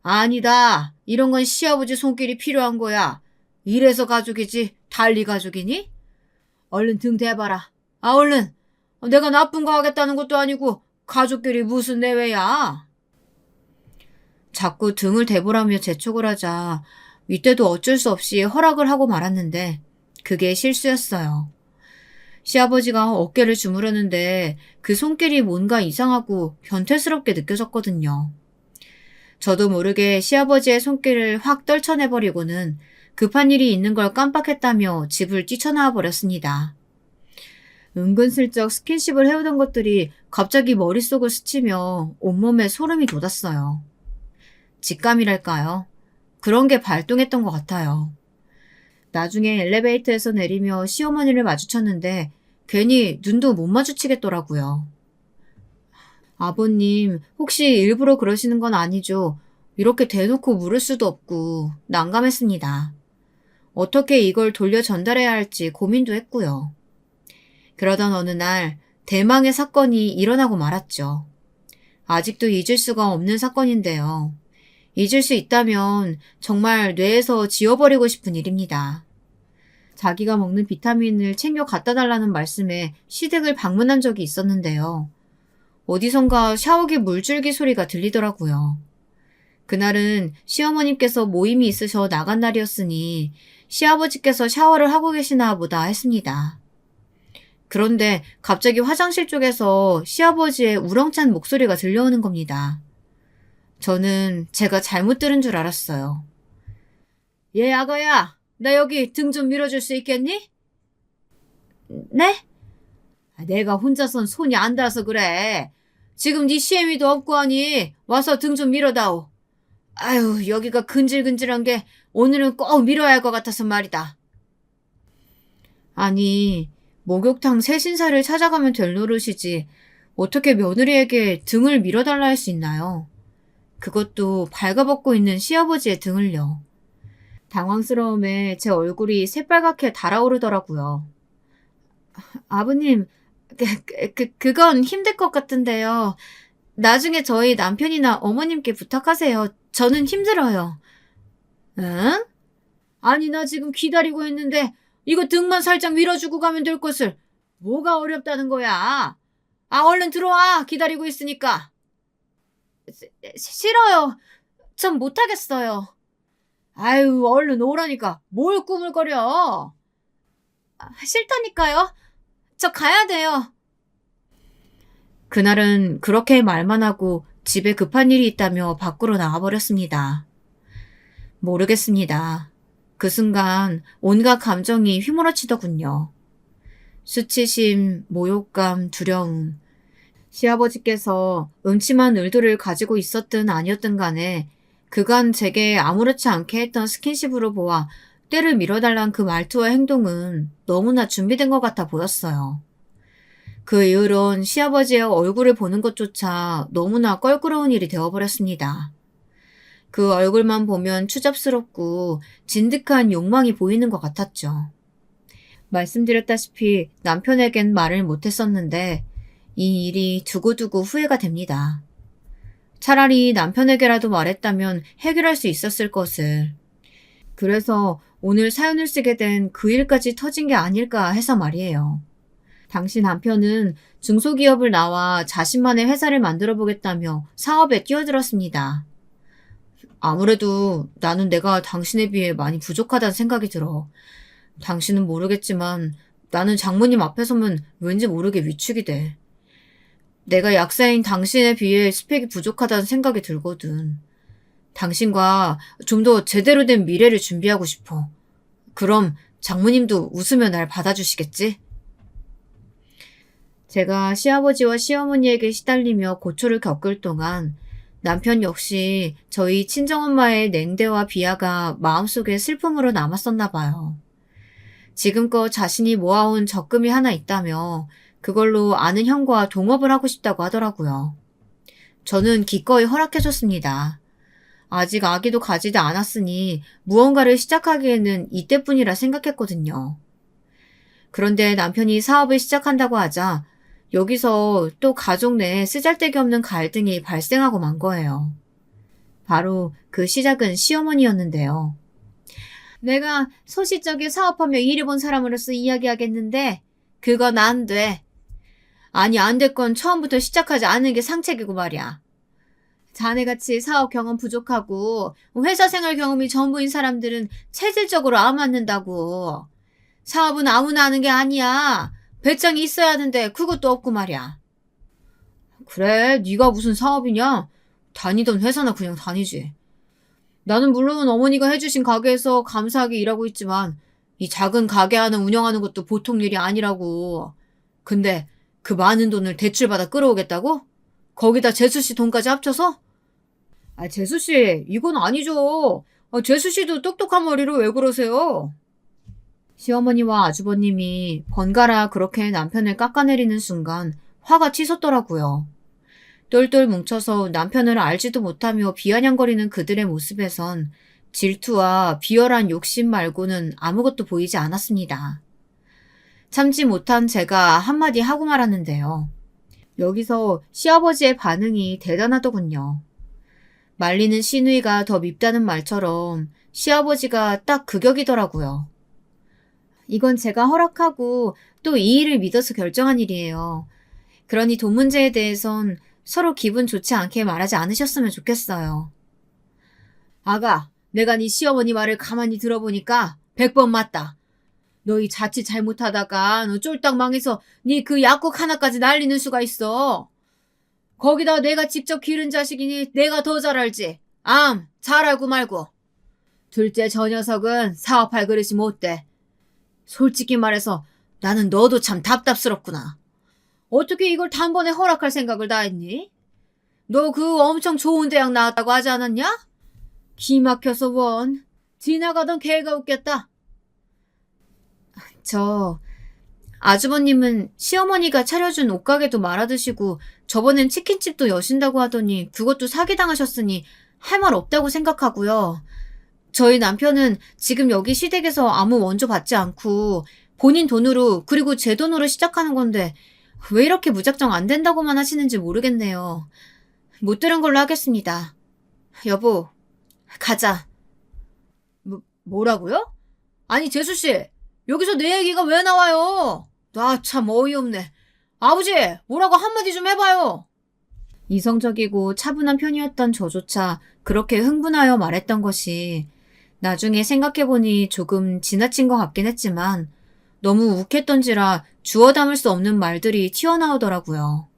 아니다. 이런 건 시아버지 손길이 필요한 거야. 이래서 가족이지 달리 가족이니? 얼른 등 대봐라. 얼른. 내가 나쁜 거 하겠다는 것도 아니고 가족끼리 무슨 내외야. 자꾸 등을 대보라며 재촉을 하자 이때도 어쩔 수 없이 허락을 하고 말았는데 그게 실수였어요. 시아버지가 어깨를 주무르는데 그 손길이 뭔가 이상하고 변태스럽게 느껴졌거든요. 저도 모르게 시아버지의 손길을 확 떨쳐내버리고는 급한 일이 있는 걸 깜빡했다며 집을 뛰쳐나와 버렸습니다. 은근슬쩍 스킨십을 해오던 것들이 갑자기 머릿속을 스치며 온몸에 소름이 돋았어요. 직감이랄까요? 그런 게 발동했던 것 같아요. 나중에 엘리베이터에서 내리며 시어머니를 마주쳤는데 괜히 눈도 못 마주치겠더라고요. 아버님, 혹시 일부러 그러시는 건 아니죠? 이렇게 대놓고 물을 수도 없고 난감했습니다. 어떻게 이걸 돌려 전달해야 할지 고민도 했고요. 그러던 어느 날 대망의 사건이 일어나고 말았죠. 아직도 잊을 수가 없는 사건인데요. 잊을 수 있다면 정말 뇌에서 지워버리고 싶은 일입니다. 자기가 먹는 비타민을 챙겨 갖다 달라는 말씀에 시댁을 방문한 적이 있었는데요. 어디선가 샤워기 물줄기 소리가 들리더라고요. 그날은 시어머님께서 모임이 있으셔 나간 날이었으니 시아버지께서 샤워를 하고 계시나 보다 했습니다. 그런데 갑자기 화장실 쪽에서 시아버지의 우렁찬 목소리가 들려오는 겁니다. 저는 제가 잘못 들은 줄 알았어요. 얘 아가야, 나 여기 등 좀 밀어줄 수 있겠니? 네? 내가 혼자선 손이 안 닿아서 그래. 지금 네 시애미도 없고 하니 와서 등 좀 밀어다오. 아유, 여기가 근질근질한 게 오늘은 꼭 밀어야 할 것 같아서 말이다. 아니, 목욕탕 새신사를 찾아가면 될 노릇이지 어떻게 며느리에게 등을 밀어달라 할 수 있나요? 그것도 발가벗고 있는 시아버지의 등을요. 당황스러움에 제 얼굴이 새빨갛게 달아오르더라고요. 아버님, 그건 힘들 것 같은데요. 나중에 저희 남편이나 어머님께 부탁하세요. 저는 힘들어요. 응? 아니, 나 지금 기다리고 있는데 이거 등만 살짝 밀어주고 가면 될 것을 뭐가 어렵다는 거야? 얼른 들어와. 기다리고 있으니까. 싫어요. 전 못하겠어요. 아유, 얼른 오라니까. 뭘 꾸물거려. 싫다니까요. 저 가야 돼요. 그날은 그렇게 말만 하고 집에 급한 일이 있다며 밖으로 나가버렸습니다. 모르겠습니다. 그 순간 온갖 감정이 휘몰아치더군요. 수치심, 모욕감, 두려움. 시아버지께서 음침한 의도를 가지고 있었든 아니었든 간에 그간 제게 아무렇지 않게 했던 스킨십으로 보아 때를 밀어달란 그 말투와 행동은 너무나 준비된 것 같아 보였어요. 그 이후론 시아버지의 얼굴을 보는 것조차 너무나 껄끄러운 일이 되어버렸습니다. 그 얼굴만 보면 추잡스럽고 진득한 욕망이 보이는 것 같았죠. 말씀드렸다시피 남편에겐 말을 못했었는데 이 일이 두고두고 후회가 됩니다. 차라리 남편에게라도 말했다면 해결할 수 있었을 것을. 그래서 오늘 사연을 쓰게 된 그 일까지 터진 게 아닐까 해서 말이에요. 당시 남편은 중소기업을 나와 자신만의 회사를 만들어 보겠다며 사업에 뛰어들었습니다. 아무래도 나는 내가 당신에 비해 많이 부족하다는 생각이 들어. 당신은 모르겠지만 나는 장모님 앞에 서면 왠지 모르게 위축이 돼. 내가 약사인 당신에 비해 스펙이 부족하다는 생각이 들거든. 당신과 좀 더 제대로 된 미래를 준비하고 싶어. 그럼 장모님도 웃으며 날 받아주시겠지? 제가 시아버지와 시어머니에게 시달리며 고초를 겪을 동안 남편 역시 저희 친정엄마의 냉대와 비하가 마음속에 슬픔으로 남았었나 봐요. 지금껏 자신이 모아온 적금이 하나 있다며 그걸로 아는 형과 동업을 하고 싶다고 하더라고요. 저는 기꺼이 허락해줬습니다. 아직 아기도 가지도 않았으니 무언가를 시작하기에는 이때뿐이라 생각했거든요. 그런데 남편이 사업을 시작한다고 하자 여기서 또 가족 내에 쓰잘데기 없는 갈등이 발생하고 만 거예요. 바로 그 시작은 시어머니였는데요. 내가 소시적에 사업하며 일해본 사람으로서 이야기하겠는데 그건 안 돼. 아니 안 될 건 처음부터 시작하지 않은 게 상책이고 말이야. 자네같이 사업 경험 부족하고 회사 생활 경험이 전부인 사람들은 체질적으로 안 맞는다고. 사업은 아무나 하는 게 아니야. 배짱이 있어야 하는데 그것도 없고 말이야. 그래, 네가 무슨 사업이냐? 다니던 회사나 그냥 다니지. 나는 물론 어머니가 해주신 가게에서 감사하게 일하고 있지만 이 작은 가게 하나 운영하는 것도 보통 일이 아니라고. 근데 그 많은 돈을 대출받아 끌어오겠다고? 거기다 재수씨 돈까지 합쳐서? 아, 재수씨, 이건 아니죠. 재수씨도 똑똑한 머리로 왜 그러세요? 시어머니와 아주버님이 번갈아 그렇게 남편을 깎아내리는 순간 화가 치솟더라고요. 똘똘 뭉쳐서 남편을 알지도 못하며 비아냥거리는 그들의 모습에선 질투와 비열한 욕심 말고는 아무것도 보이지 않았습니다. 참지 못한 제가 한마디 하고 말았는데요. 여기서 시아버지의 반응이 대단하더군요. 말리는 시누이가 더 밉다는 말처럼 시아버지가 딱 극역이더라고요. 이건 제가 허락하고 또 이 일을 믿어서 결정한 일이에요. 그러니 돈 문제에 대해선 서로 기분 좋지 않게 말하지 않으셨으면 좋겠어요. 아가, 내가 네 시어머니 말을 가만히 들어보니까 100번 맞다. 너희 자칫 잘못하다가 너 쫄딱 망해서 네 그 약국 하나까지 날리는 수가 있어. 거기다 내가 직접 기른 자식이니 내가 더 잘 알지. 잘 알고 말고. 둘째 저 녀석은 사업할 그릇이 못 돼. 솔직히 말해서 나는 너도 참 답답스럽구나. 어떻게 이걸 단번에 허락할 생각을 다 했니? 너 그 엄청 좋은 대학 나왔다고 하지 않았냐? 기막혀서 원. 지나가던 개가 웃겼다. 아주버님은 시어머니가 차려준 옷가게도 말아드시고 저번엔 치킨집도 여신다고 하더니 그것도 사기당하셨으니 할 말 없다고 생각하고요. 저희 남편은 지금 여기 시댁에서 아무 원조 받지 않고 본인 돈으로 그리고 제 돈으로 시작하는 건데 왜 이렇게 무작정 안 된다고만 하시는지 모르겠네요. 못 들은 걸로 하겠습니다. 여보, 가자. 뭐라고요? 아니 재수씨, 여기서 내 얘기가 왜 나와요? 나 참 어이없네. 아버지, 뭐라고 한마디 좀 해봐요. 이성적이고 차분한 편이었던 저조차 그렇게 흥분하여 말했던 것이 나중에 생각해보니 조금 지나친 것 같긴 했지만 너무 욱했던지라 주워 담을 수 없는 말들이 튀어나오더라고요.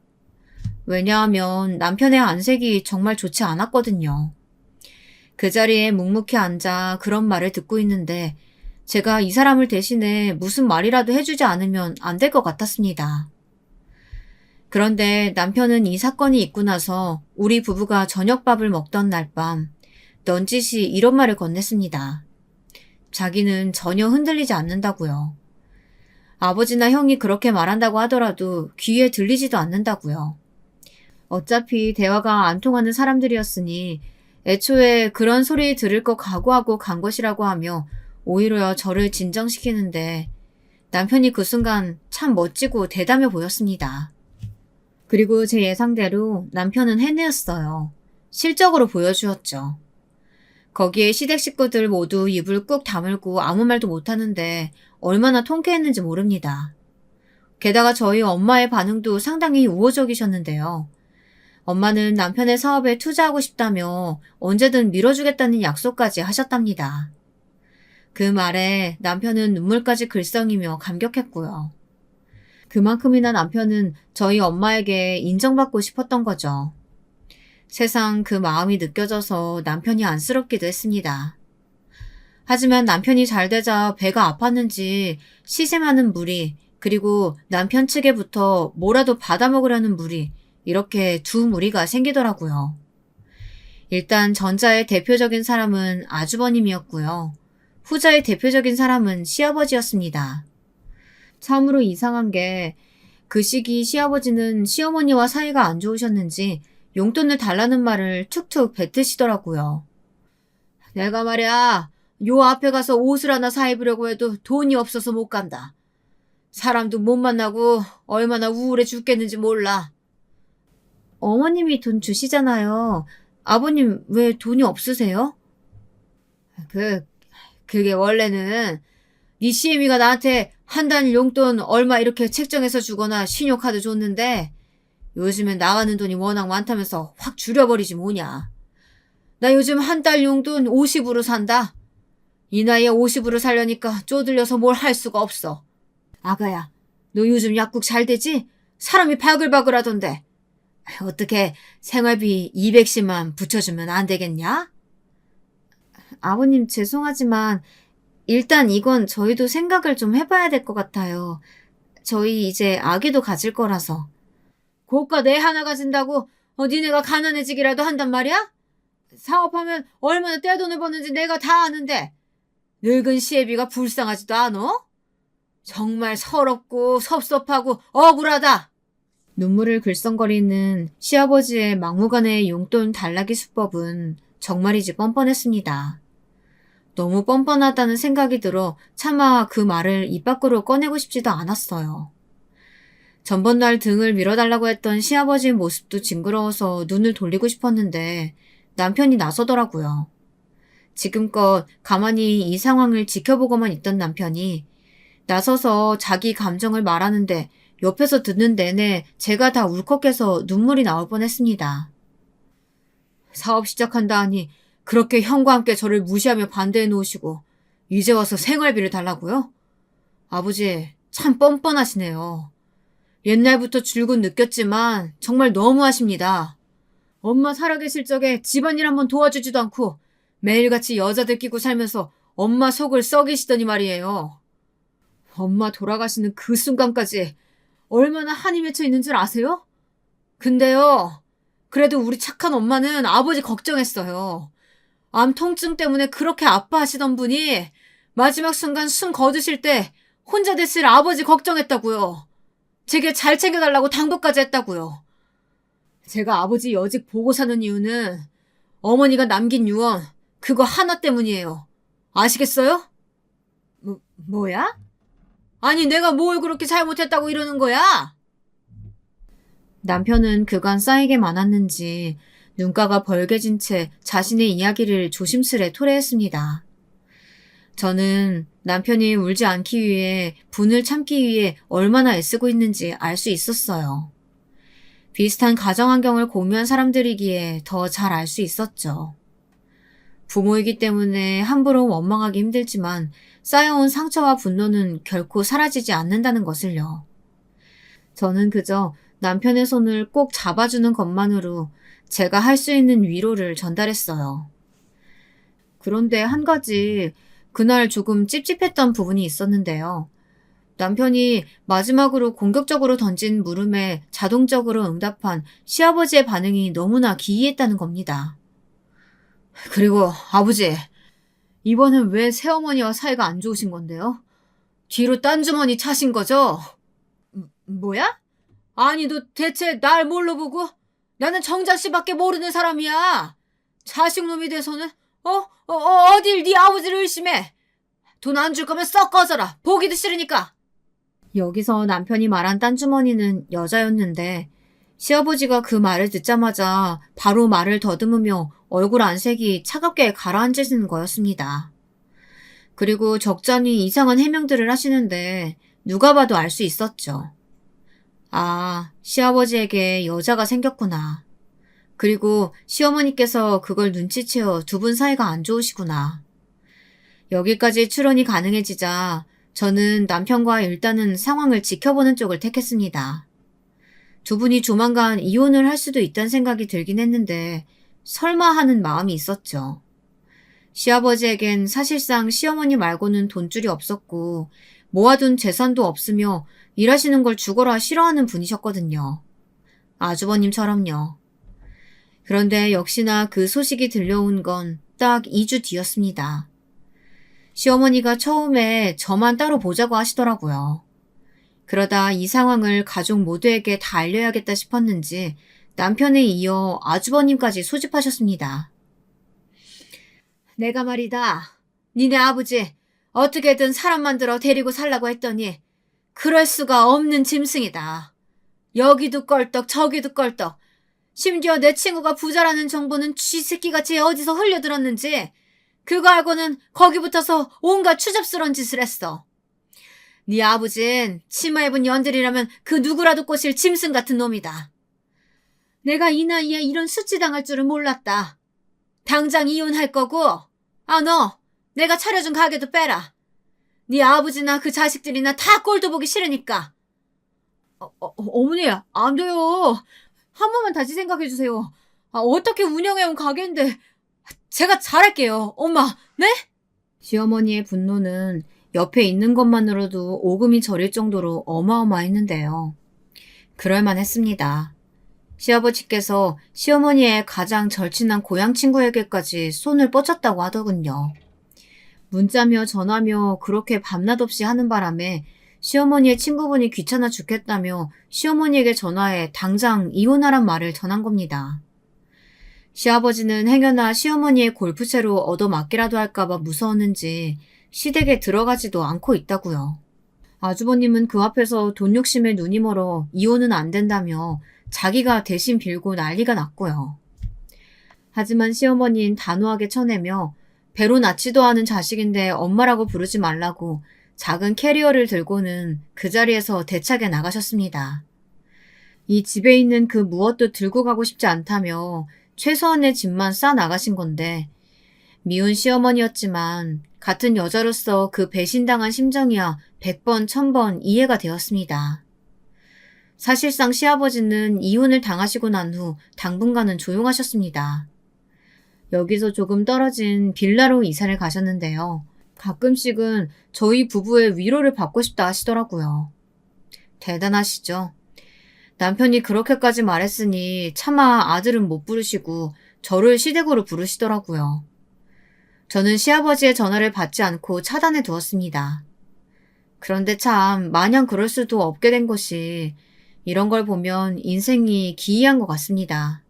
왜냐하면 남편의 안색이 정말 좋지 않았거든요. 그 자리에 묵묵히 앉아 그런 말을 듣고 있는데 제가 이 사람을 대신해 무슨 말이라도 해주지 않으면 안 될 것 같았습니다. 그런데 남편은 이 사건이 있고 나서 우리 부부가 저녁밥을 먹던 날 밤 넌지시 이런 말을 건넸습니다. 자기는 전혀 흔들리지 않는다고요. 아버지나 형이 그렇게 말한다고 하더라도 귀에 들리지도 않는다고요. 어차피 대화가 안 통하는 사람들이었으니 애초에 그런 소리 들을 거 각오하고 간 것이라고 하며 오히려 저를 진정시키는데 남편이 그 순간 참 멋지고 대담해 보였습니다. 그리고 제 예상대로 남편은 해내었어요. 실적으로 보여주었죠. 거기에 시댁 식구들 모두 입을 꾹 다물고 아무 말도 못하는데 얼마나 통쾌했는지 모릅니다. 게다가 저희 엄마의 반응도 상당히 우호적이셨는데요. 엄마는 남편의 사업에 투자하고 싶다며 언제든 밀어주겠다는 약속까지 하셨답니다. 그 말에 남편은 눈물까지 글썽이며 감격했고요. 그만큼이나 남편은 저희 엄마에게 인정받고 싶었던 거죠. 세상 그 마음이 느껴져서 남편이 안쓰럽기도 했습니다. 하지만 남편이 잘 되자 배가 아팠는지 시샘하는 무리, 그리고 남편 측에부터 뭐라도 받아먹으려는 무리, 이렇게 두 무리가 생기더라고요. 일단 전자의 대표적인 사람은 아주버님이었고요. 후자의 대표적인 사람은 시아버지였습니다. 참으로 이상한 게 그 시기 시아버지는 시어머니와 사이가 안 좋으셨는지 용돈을 달라는 말을 툭툭 뱉으시더라고요. 내가 말이야, 요 앞에 가서 옷을 하나 사입으려고 해도 돈이 없어서 못 간다. 사람도 못 만나고 얼마나 우울해 죽겠는지 몰라. 어머님이 돈 주시잖아요. 아버님 왜 돈이 없으세요? 그게 원래는 네 시애미가 나한테 한 달 용돈 얼마 이렇게 책정해서 주거나 신용카드 줬는데 요즘엔 나가는 돈이 워낙 많다면서 확 줄여버리지 뭐냐. 나 요즘 한 달 용돈 50으로 산다. 이 나이에 50으로 살려니까 쪼들려서 뭘 할 수가 없어. 아가야, 너 요즘 약국 잘 되지? 사람이 바글바글하던데. 어떻게 생활비 210만 붙여주면 안 되겠냐? 아버님 죄송하지만 일단 이건 저희도 생각을 좀 해봐야 될 것 같아요. 저희 이제 아기도 가질 거라서. 고가 내 하나 가진다고 니네가 가난해지기라도 한단 말이야? 사업하면 얼마나 떼돈을 버는지 내가 다 아는데 늙은 시애비가 불쌍하지도 않어? 정말 서럽고 섭섭하고 억울하다. 눈물을 글썽거리는 시아버지의 막무가내의 용돈 달라기 수법은 정말이지 뻔뻔했습니다. 너무 뻔뻔하다는 생각이 들어 차마 그 말을 입 밖으로 꺼내고 싶지도 않았어요. 전번날 등을 밀어달라고 했던 시아버지의 모습도 징그러워서 눈을 돌리고 싶었는데 남편이 나서더라고요. 지금껏 가만히 이 상황을 지켜보고만 있던 남편이 나서서 자기 감정을 말하는데 옆에서 듣는 내내 제가 다 울컥해서 눈물이 나올 뻔했습니다. 사업 시작한다 하니 그렇게 형과 함께 저를 무시하며 반대해 놓으시고 이제 와서 생활비를 달라고요? 아버지 참 뻔뻔하시네요. 옛날부터 줄곧 느꼈지만 정말 너무하십니다. 엄마 살아계실 적에 집안일 한번 도와주지도 않고 매일같이 여자들 끼고 살면서 엄마 속을 썩이시더니 말이에요. 엄마 돌아가시는 그 순간까지 얼마나 한이 맺혀 있는 줄 아세요? 근데요, 그래도 우리 착한 엄마는 아버지 걱정했어요. 암 통증 때문에 그렇게 아파하시던 분이 마지막 순간 숨 거두실 때 혼자 됐을 아버지 걱정했다고요. 제게 잘 챙겨달라고 당부까지 했다고요. 제가 아버지 여직 보고 사는 이유는 어머니가 남긴 유언 그거 하나 때문이에요. 아시겠어요? 뭐야? 아니 내가 뭘 그렇게 잘못했다고 이러는 거야? 남편은 그간 쌓이게 많았는지 눈가가 벌개진 채 자신의 이야기를 조심스레 토래했습니다. 저는 남편이 울지 않기 위해 분을 참기 위해 얼마나 애쓰고 있는지 알 수 있었어요. 비슷한 가정 환경을 공유한 사람들이기에 더 잘 알 수 있었죠. 부모이기 때문에 함부로 원망하기 힘들지만 쌓여온 상처와 분노는 결코 사라지지 않는다는 것을요. 저는 그저 남편의 손을 꼭 잡아주는 것만으로 제가 할 수 있는 위로를 전달했어요. 그런데 한 가지 그날 조금 찝찝했던 부분이 있었는데요. 남편이 마지막으로 공격적으로 던진 물음에 자동적으로 응답한 시아버지의 반응이 너무나 기이했다는 겁니다. 그리고 아버지, 이번엔 왜 새어머니와 사이가 안 좋으신 건데요? 뒤로 딴 주머니 차신 거죠? 뭐야? 아니 너 대체 날 뭘로 보고? 나는 정자 씨밖에 모르는 사람이야. 자식놈이 돼서는 어딜 네 아버지를 의심해. 돈 안 줄 거면 썩 꺼져라. 보기도 싫으니까. 여기서 남편이 말한 딴주머니는 여자였는데 시아버지가 그 말을 듣자마자 바로 말을 더듬으며 얼굴 안색이 차갑게 가라앉으시는 거였습니다. 그리고 적잖이 이상한 해명들을 하시는데 누가 봐도 알 수 있었죠. 아, 시아버지에게 여자가 생겼구나. 그리고 시어머니께서 그걸 눈치채어 두 분 사이가 안 좋으시구나. 여기까지 추론이 가능해지자 저는 남편과 일단은 상황을 지켜보는 쪽을 택했습니다. 두 분이 조만간 이혼을 할 수도 있다는 생각이 들긴 했는데 설마 하는 마음이 있었죠. 시아버지에겐 사실상 시어머니 말고는 돈줄이 없었고 모아둔 재산도 없으며 일하시는 걸 죽어라 싫어하는 분이셨거든요. 아주버님처럼요. 그런데 역시나 그 소식이 들려온 건 딱 2주 뒤였습니다. 시어머니가 처음에 저만 따로 보자고 하시더라고요. 그러다 이 상황을 가족 모두에게 다 알려야겠다 싶었는지 남편에 이어 아주버님까지 소집하셨습니다. 내가 말이다. 니네 아버지 어떻게든 사람 만들어 데리고 살라고 했더니 그럴 수가 없는 짐승이다. 여기도 껄떡 저기도 껄떡. 심지어 내 친구가 부자라는 정보는 쥐새끼같이 어디서 흘려들었는지 그거 알고는 거기 붙어서 온갖 추잡스러운 짓을 했어. 네 아버진 치마 입은 년들이라면 그 누구라도 꼬실 짐승 같은 놈이다. 내가 이 나이에 이런 수치당할 줄은 몰랐다. 당장 이혼할 거고 너 내가 차려준 가게도 빼라. 네 아버지나 그 자식들이나 다 꼴도 보기 싫으니까. 어머니 안 돼요. 한 번만 다시 생각해 주세요. 어떻게 운영해온 가게인데 제가 잘할게요. 엄마, 네? 시어머니의 분노는 옆에 있는 것만으로도 오금이 저릴 정도로 어마어마했는데요. 그럴만했습니다. 시아버지께서 시어머니의 가장 절친한 고향 친구에게까지 손을 뻗쳤다고 하더군요. 문자며 전화며 그렇게 밤낮 없이 하는 바람에 시어머니의 친구분이 귀찮아 죽겠다며 시어머니에게 전화해 당장 이혼하란 말을 전한 겁니다. 시아버지는 행여나 시어머니의 골프채로 얻어맞기라도 할까봐 무서웠는지 시댁에 들어가지도 않고 있다고요. 아주버님은 그 앞에서 돈 욕심에 눈이 멀어 이혼은 안 된다며 자기가 대신 빌고 난리가 났고요. 하지만 시어머니는 단호하게 쳐내며 배로 낳지도 않은 자식인데 엄마라고 부르지 말라고 작은 캐리어를 들고는 그 자리에서 대차게 나가셨습니다. 이 집에 있는 그 무엇도 들고 가고 싶지 않다며 최소한의 짐만 싸 나가신 건데 미운 시어머니였지만 같은 여자로서 그 배신당한 심정이야 100번 1000번 이해가 되었습니다. 사실상 시아버지는 이혼을 당하시고 난 후 당분간은 조용하셨습니다. 여기서 조금 떨어진 빌라로 이사를 가셨는데요. 가끔씩은 저희 부부의 위로를 받고 싶다 하시더라고요. 대단하시죠? 남편이 그렇게까지 말했으니 차마 아들은 못 부르시고 저를 시댁으로 부르시더라고요. 저는 시아버지의 전화를 받지 않고 차단해 두었습니다. 그런데 참 마냥 그럴 수도 없게 된 것이 이런 걸 보면 인생이 기이한 것 같습니다.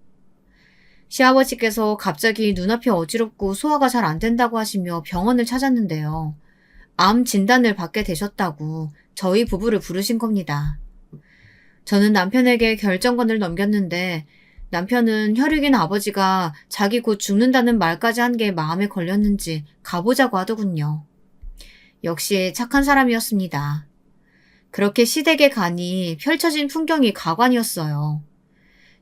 시아버지께서 갑자기 눈앞이 어지럽고 소화가 잘 안 된다고 하시며 병원을 찾았는데요. 암 진단을 받게 되셨다고 저희 부부를 부르신 겁니다. 저는 남편에게 결정권을 넘겼는데 남편은 혈육인 아버지가 자기 곧 죽는다는 말까지 한 게 마음에 걸렸는지 가보자고 하더군요. 역시 착한 사람이었습니다. 그렇게 시댁에 가니 펼쳐진 풍경이 가관이었어요.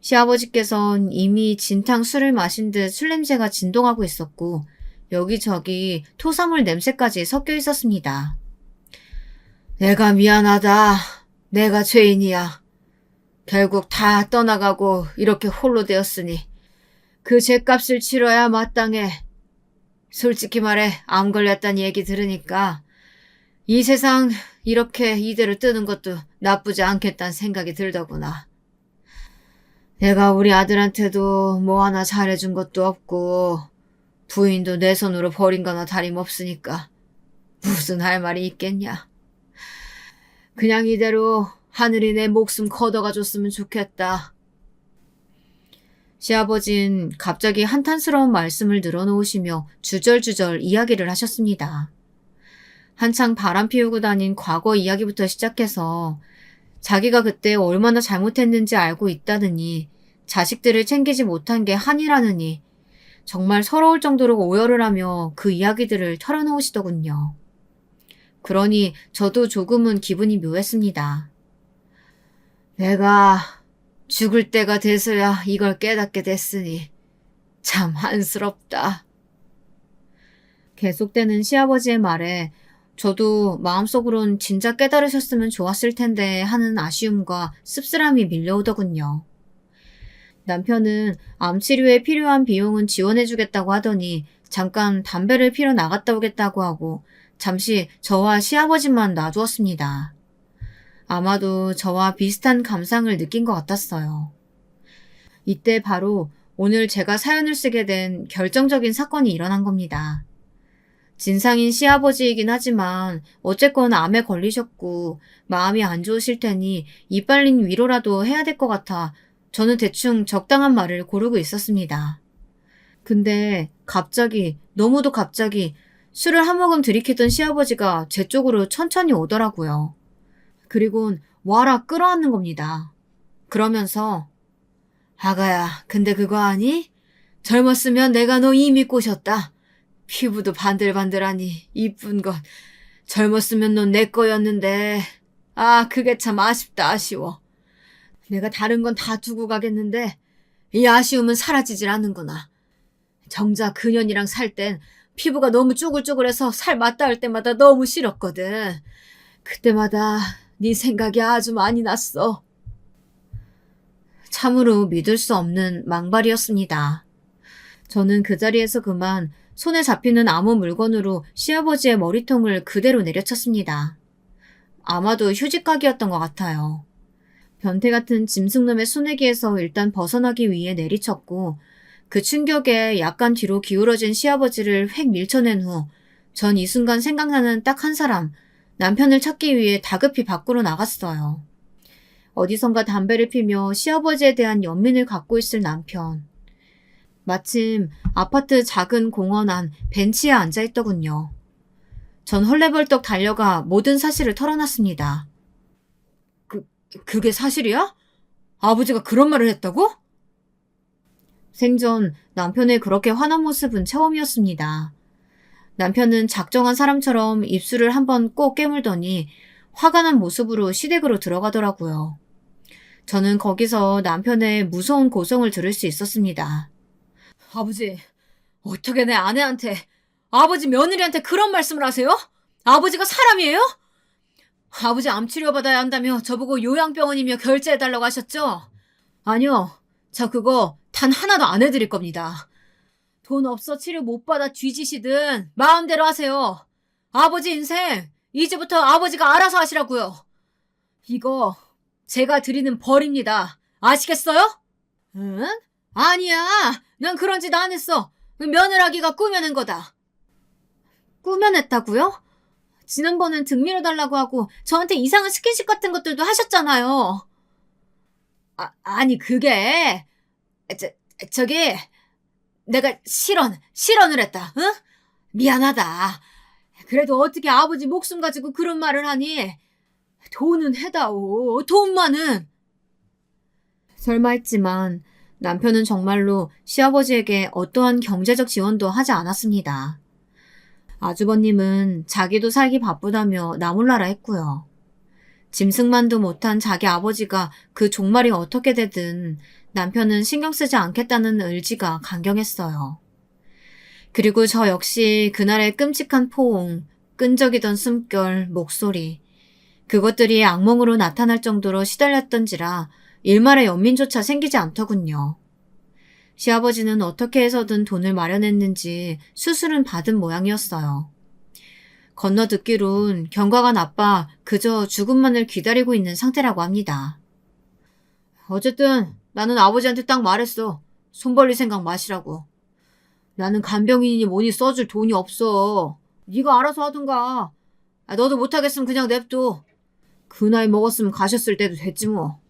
시아버지께선 이미 진탕 술을 마신 듯 술 냄새가 진동하고 있었고 여기저기 토사물 냄새까지 섞여 있었습니다. 내가 미안하다. 내가 죄인이야. 결국 다 떠나가고 이렇게 홀로 되었으니 그 죄값을 치러야 마땅해. 솔직히 말해 암 걸렸다는 얘기 들으니까 이 세상 이렇게 이대로 뜨는 것도 나쁘지 않겠다는 생각이 들더구나. 내가 우리 아들한테도 뭐 하나 잘해준 것도 없고 부인도 내 손으로 버린 거나 다름없으니까 무슨 할 말이 있겠냐. 그냥 이대로 하늘이 내 목숨 걷어가 줬으면 좋겠다. 시아버진 갑자기 한탄스러운 말씀을 늘어놓으시며 주절주절 이야기를 하셨습니다. 한창 바람 피우고 다닌 과거 이야기부터 시작해서 자기가 그때 얼마나 잘못했는지 알고 있다느니 자식들을 챙기지 못한 게 한이라느니 정말 서러울 정도로 오열을 하며 그 이야기들을 털어놓으시더군요. 그러니 저도 조금은 기분이 묘했습니다. 내가 죽을 때가 돼서야 이걸 깨닫게 됐으니 참 한스럽다. 계속되는 시아버지의 말에 저도 마음속으론 진작 깨달으셨으면 좋았을 텐데 하는 아쉬움과 씁쓸함이 밀려오더군요. 남편은 암 치료에 필요한 비용은 지원해주겠다고 하더니 잠깐 담배를 피러 나갔다 오겠다고 하고 잠시 저와 시아버지만 놔두었습니다. 아마도 저와 비슷한 감상을 느낀 것 같았어요. 이때 바로 오늘 제가 사연을 쓰게 된 결정적인 사건이 일어난 겁니다. 진상인 시아버지이긴 하지만 어쨌건 암에 걸리셨고 마음이 안 좋으실 테니 이빨린 위로라도 해야 될 것 같아 저는 대충 적당한 말을 고르고 있었습니다. 근데 갑자기, 너무도 갑자기 술을 한 모금 들이키던 시아버지가 제 쪽으로 천천히 오더라고요. 그리곤 와라 끌어안는 겁니다. 그러면서 아가야, 근데 그거 아니? 젊었으면 내가 너 이미 꼬셨다. 피부도 반들반들하니 이쁜 것. 젊었으면 넌 내 거였는데. 아, 그게 참 아쉽다 아쉬워. 내가 다른 건 다 두고 가겠는데 이 아쉬움은 사라지질 않는구나. 정작 그년이랑 살 땐 피부가 너무 쭈글쭈글해서 살 맞닿을 때마다 너무 싫었거든. 그때마다 네 생각이 아주 많이 났어. 참으로 믿을 수 없는 망발이었습니다. 저는 그 자리에서 그만 손에 잡히는 아무 물건으로 시아버지의 머리통을 그대로 내려쳤습니다. 아마도 휴지가게였던 것 같아요. 변태 같은 짐승놈의 수뇌기에서 일단 벗어나기 위해 내리쳤고 그 충격에 약간 뒤로 기울어진 시아버지를 획 밀쳐낸 후 전 이 순간 생각나는 딱 한 사람, 남편을 찾기 위해 다급히 밖으로 나갔어요. 어디선가 담배를 피며 시아버지에 대한 연민을 갖고 있을 남편. 마침 아파트 작은 공원 안 벤치에 앉아있더군요. 전 헐레벌떡 달려가 모든 사실을 털어놨습니다. 그게 사실이야? 아버지가 그런 말을 했다고? 생전 남편의 그렇게 화난 모습은 처음이었습니다. 남편은 작정한 사람처럼 입술을 한번 꼭 깨물더니 화가 난 모습으로 시댁으로 들어가더라고요. 저는 거기서 남편의 무서운 고성을 들을 수 있었습니다. 아버지, 어떻게 내 아내한테, 아버지 며느리한테 그런 말씀을 하세요? 아버지가 사람이에요? 아버지 암 치료받아야 한다며 저보고 요양병원이며 결제해달라고 하셨죠? 아니요, 저 그거 단 하나도 안 해드릴 겁니다. 돈 없어 치료 못 받아 뒤지시든 마음대로 하세요. 아버지 인생 이제부터 아버지가 알아서 하시라고요. 이거 제가 드리는 벌입니다. 아시겠어요? 응? 아니야. 난 그런 짓 안 했어. 며느라기가 꾸며낸 거다. 꾸며냈다고요? 지난번엔 등 밀어달라고 하고 저한테 이상한 스킨십 같은 것들도 하셨잖아요. 아니 그게 저기 내가 실언을 했다. 응? 미안하다. 그래도 어떻게 아버지 목숨 가지고 그런 말을 하니? 돈은 해다오. 돈만은. 설마 했지만 남편은 정말로 시아버지에게 어떠한 경제적 지원도 하지 않았습니다. 아주버님은 자기도 살기 바쁘다며 나몰라라 했고요. 짐승만도 못한 자기 아버지가 그 종말이 어떻게 되든 남편은 신경 쓰지 않겠다는 의지가 강경했어요. 그리고 저 역시 그날의 끔찍한 포옹, 끈적이던 숨결, 목소리, 그것들이 악몽으로 나타날 정도로 시달렸던지라 일말의 연민조차 생기지 않더군요. 시아버지는 어떻게 해서든 돈을 마련했는지 수술은 받은 모양이었어요. 건너 듣기론 경과가 나빠 그저 죽음만을 기다리고 있는 상태라고 합니다. 어쨌든 나는 아버지한테 딱 말했어. 손 벌릴 생각 마시라고. 나는 간병인이니 뭐니 써줄 돈이 없어. 네가 알아서 하든가. 너도 못하겠으면 그냥 냅둬. 그 나이 먹었으면 가셨을 때도 됐지 뭐.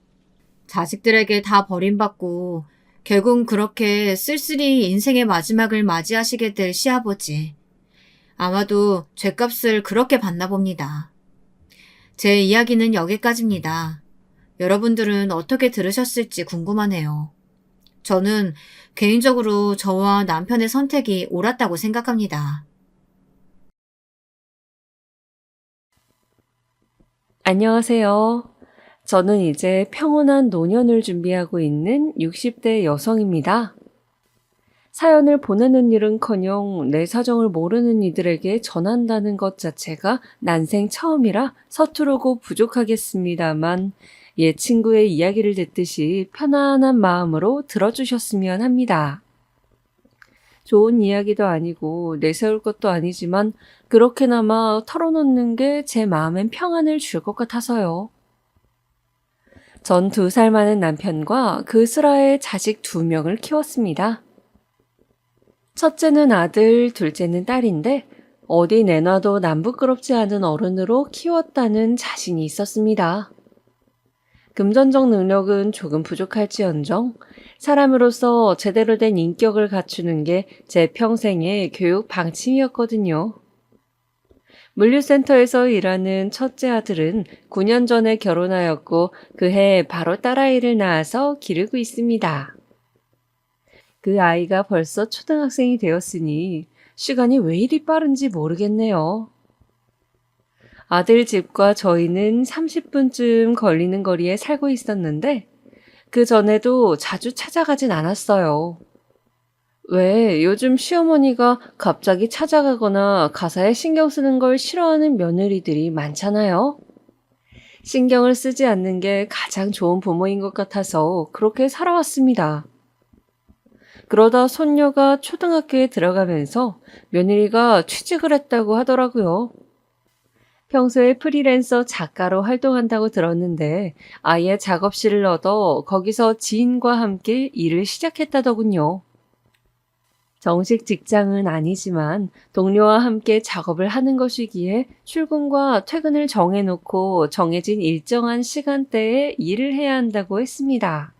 자식들에게 다 버림받고 결국 그렇게 쓸쓸히 인생의 마지막을 맞이하시게 될 시아버지. 아마도 죗값을 그렇게 받나 봅니다. 제 이야기는 여기까지입니다. 여러분들은 어떻게 들으셨을지 궁금하네요. 저는 개인적으로 저와 남편의 선택이 옳았다고 생각합니다. 안녕하세요. 저는 이제 평온한 노년을 준비하고 있는 60대 여성입니다. 사연을 보내는 일은커녕 내 사정을 모르는 이들에게 전한다는 것 자체가 난생 처음이라 서투르고 부족하겠습니다만 친구의 이야기를 듣듯이 편안한 마음으로 들어주셨으면 합니다. 좋은 이야기도 아니고 내세울 것도 아니지만 그렇게나마 털어놓는 게 제 마음엔 평안을 줄 것 같아서요. 전 2살 많은 남편과 그 슬하에 자식 2명을 키웠습니다. 첫째는 아들, 둘째는 딸인데 어디 내놔도 남부끄럽지 않은 어른으로 키웠다는 자신이 있었습니다. 금전적 능력은 조금 부족할지언정 사람으로서 제대로 된 인격을 갖추는 게 제 평생의 교육 방침이었거든요. 물류센터에서 일하는 첫째 아들은 9년 전에 결혼하였고 그해 바로 딸아이를 낳아서 기르고 있습니다. 그 아이가 벌써 초등학생이 되었으니 시간이 왜 이리 빠른지 모르겠네요. 아들 집과 저희는 30분쯤 걸리는 거리에 살고 있었는데 그 전에도 자주 찾아가진 않았어요. 왜 요즘 시어머니가 갑자기 찾아가거나 가사에 신경 쓰는 걸 싫어하는 며느리들이 많잖아요. 신경을 쓰지 않는 게 가장 좋은 부모인 것 같아서 그렇게 살아왔습니다. 그러다 손녀가 초등학교에 들어가면서 며느리가 취직을 했다고 하더라고요. 평소에 프리랜서 작가로 활동한다고 들었는데 아예 작업실을 얻어 거기서 지인과 함께 일을 시작했다더군요. 정식 직장은 아니지만 동료와 함께 작업을 하는 것이기에 출근과 퇴근을 정해놓고 정해진 일정한 시간대에 일을 해야 한다고 했습니다.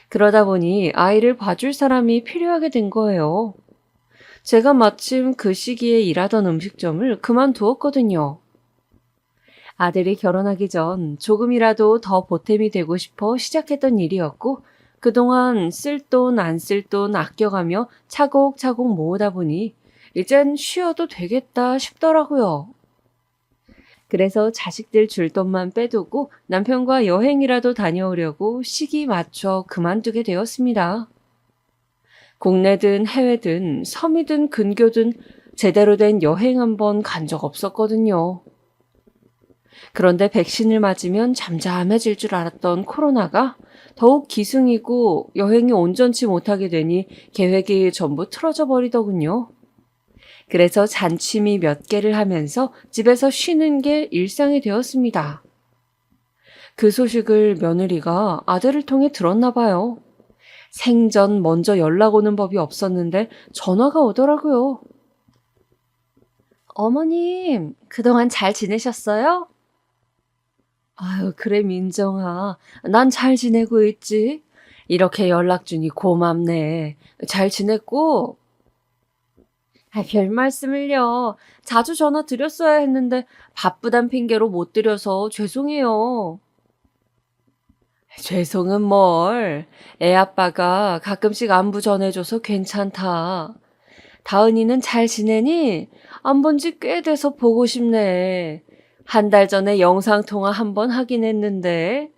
그러다 보니 아이를 봐줄 사람이 필요하게 된 거예요. 제가 마침 그 시기에 일하던 음식점을 그만두었거든요. 아들이 결혼하기 전 조금이라도 더 보탬이 되고 싶어 시작했던 일이었고 그동안 쓸 돈 안 쓸 돈 아껴가며 차곡차곡 모으다 보니 이젠 쉬어도 되겠다 싶더라고요. 그래서 자식들 줄 돈만 빼두고 남편과 여행이라도 다녀오려고 시기 맞춰 그만두게 되었습니다. 국내든 해외든 섬이든 근교든 제대로 된 여행 한 번 간 적 없었거든요. 그런데 백신을 맞으면 잠잠해질 줄 알았던 코로나가 더욱 기승이고 여행이 온전치 못하게 되니 계획이 전부 틀어져 버리더군요. 그래서 잔치미 몇 개를 하면서 집에서 쉬는 게 일상이 되었습니다. 그 소식을 며느리가 아들을 통해 들었나 봐요. 생전 먼저 연락 오는 법이 없었는데 전화가 오더라고요. 어머님, 그동안 잘 지내셨어요? 아유, 그래, 민정아. 난 잘 지내고 있지. 이렇게 연락 주니 고맙네. 잘 지냈고? 아, 별 말씀을요. 자주 전화 드렸어야 했는데 바쁘단 핑계로 못 드려서 죄송해요. 죄송은 뭘. 애 아빠가 가끔씩 안부 전해줘서 괜찮다. 다은이는 잘 지내니? 안 본지 꽤 돼서 보고 싶네. 한 달 전에 영상통화 한 번 하긴 했는데.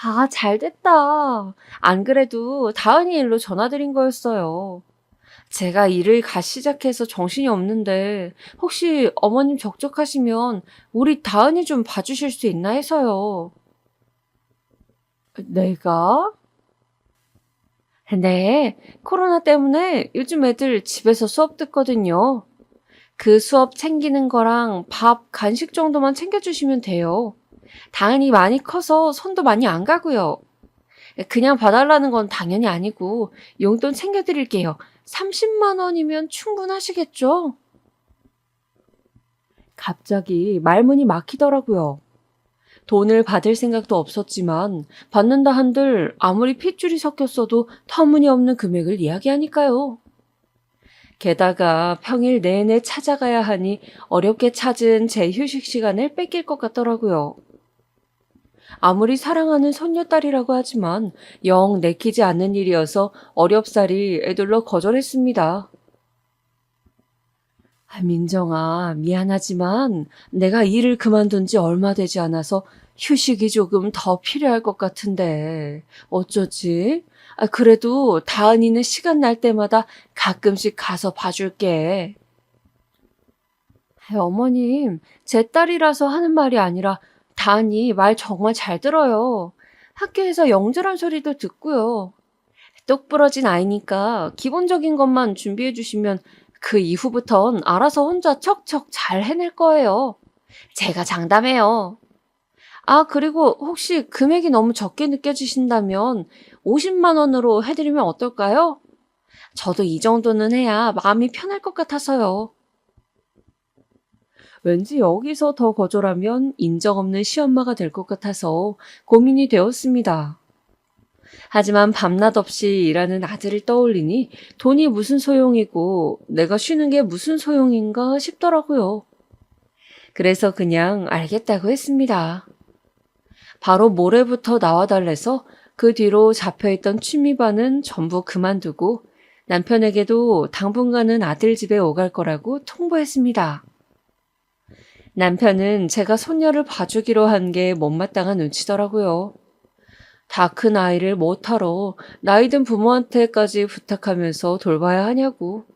아, 잘 됐다. 안 그래도 다은이 일로 전화드린 거였어요. 제가 일을 갓 시작해서 정신이 없는데 혹시 어머님 적적하시면 우리 다은이 좀 봐주실 수 있나 해서요. 내가? 네, 코로나 때문에 요즘 애들 집에서 수업 듣거든요. 그 수업 챙기는 거랑 밥, 간식 정도만 챙겨주시면 돼요. 다은이 많이 커서 손도 많이 안 가고요. 그냥 봐달라는 건 당연히 아니고 용돈 챙겨드릴게요. 30만 원이면 충분하시겠죠? 갑자기 말문이 막히더라고요. 돈을 받을 생각도 없었지만 받는다 한들 아무리 핏줄이 섞였어도 터무니없는 금액을 이야기하니까요. 게다가 평일 내내 찾아가야 하니 어렵게 찾은 제 휴식 시간을 뺏길 것 같더라고요. 아무리 사랑하는 손녀딸이라고 하지만 영 내키지 않는 일이어서 어렵사리 애들러 거절했습니다. 아, 민정아, 미안하지만 내가 일을 그만둔 지 얼마 되지 않아서 휴식이 조금 더 필요할 것 같은데 어쩌지? 아, 그래도 다은이는 시간 날 때마다 가끔씩 가서 봐줄게. 아, 어머님, 제 딸이라서 하는 말이 아니라 다은이 말 정말 잘 들어요. 학교에서 영재란 소리도 듣고요. 똑부러진 아이니까 기본적인 것만 준비해 주시면 그 이후부턴 알아서 혼자 척척 잘 해낼 거예요. 제가 장담해요. 아, 그리고 혹시 금액이 너무 적게 느껴지신다면 50만 원으로 해드리면 어떨까요? 저도 이 정도는 해야 마음이 편할 것 같아서요. 왠지 여기서 더 거절하면 인정 없는 시엄마가 될 것 같아서 고민이 되었습니다. 하지만 밤낮 없이 일하는 아들을 떠올리니 돈이 무슨 소용이고 내가 쉬는 게 무슨 소용인가 싶더라고요. 그래서 그냥 알겠다고 했습니다. 바로 모레부터 나와달래서 그 뒤로 잡혀있던 취미반은 전부 그만두고 남편에게도 당분간은 아들 집에 오갈 거라고 통보했습니다. 남편은 제가 손녀를 봐주기로 한 게 못마땅한 눈치더라고요. 다 큰 아이를 못하러 나이든 부모한테까지 부탁하면서 돌봐야 하냐고.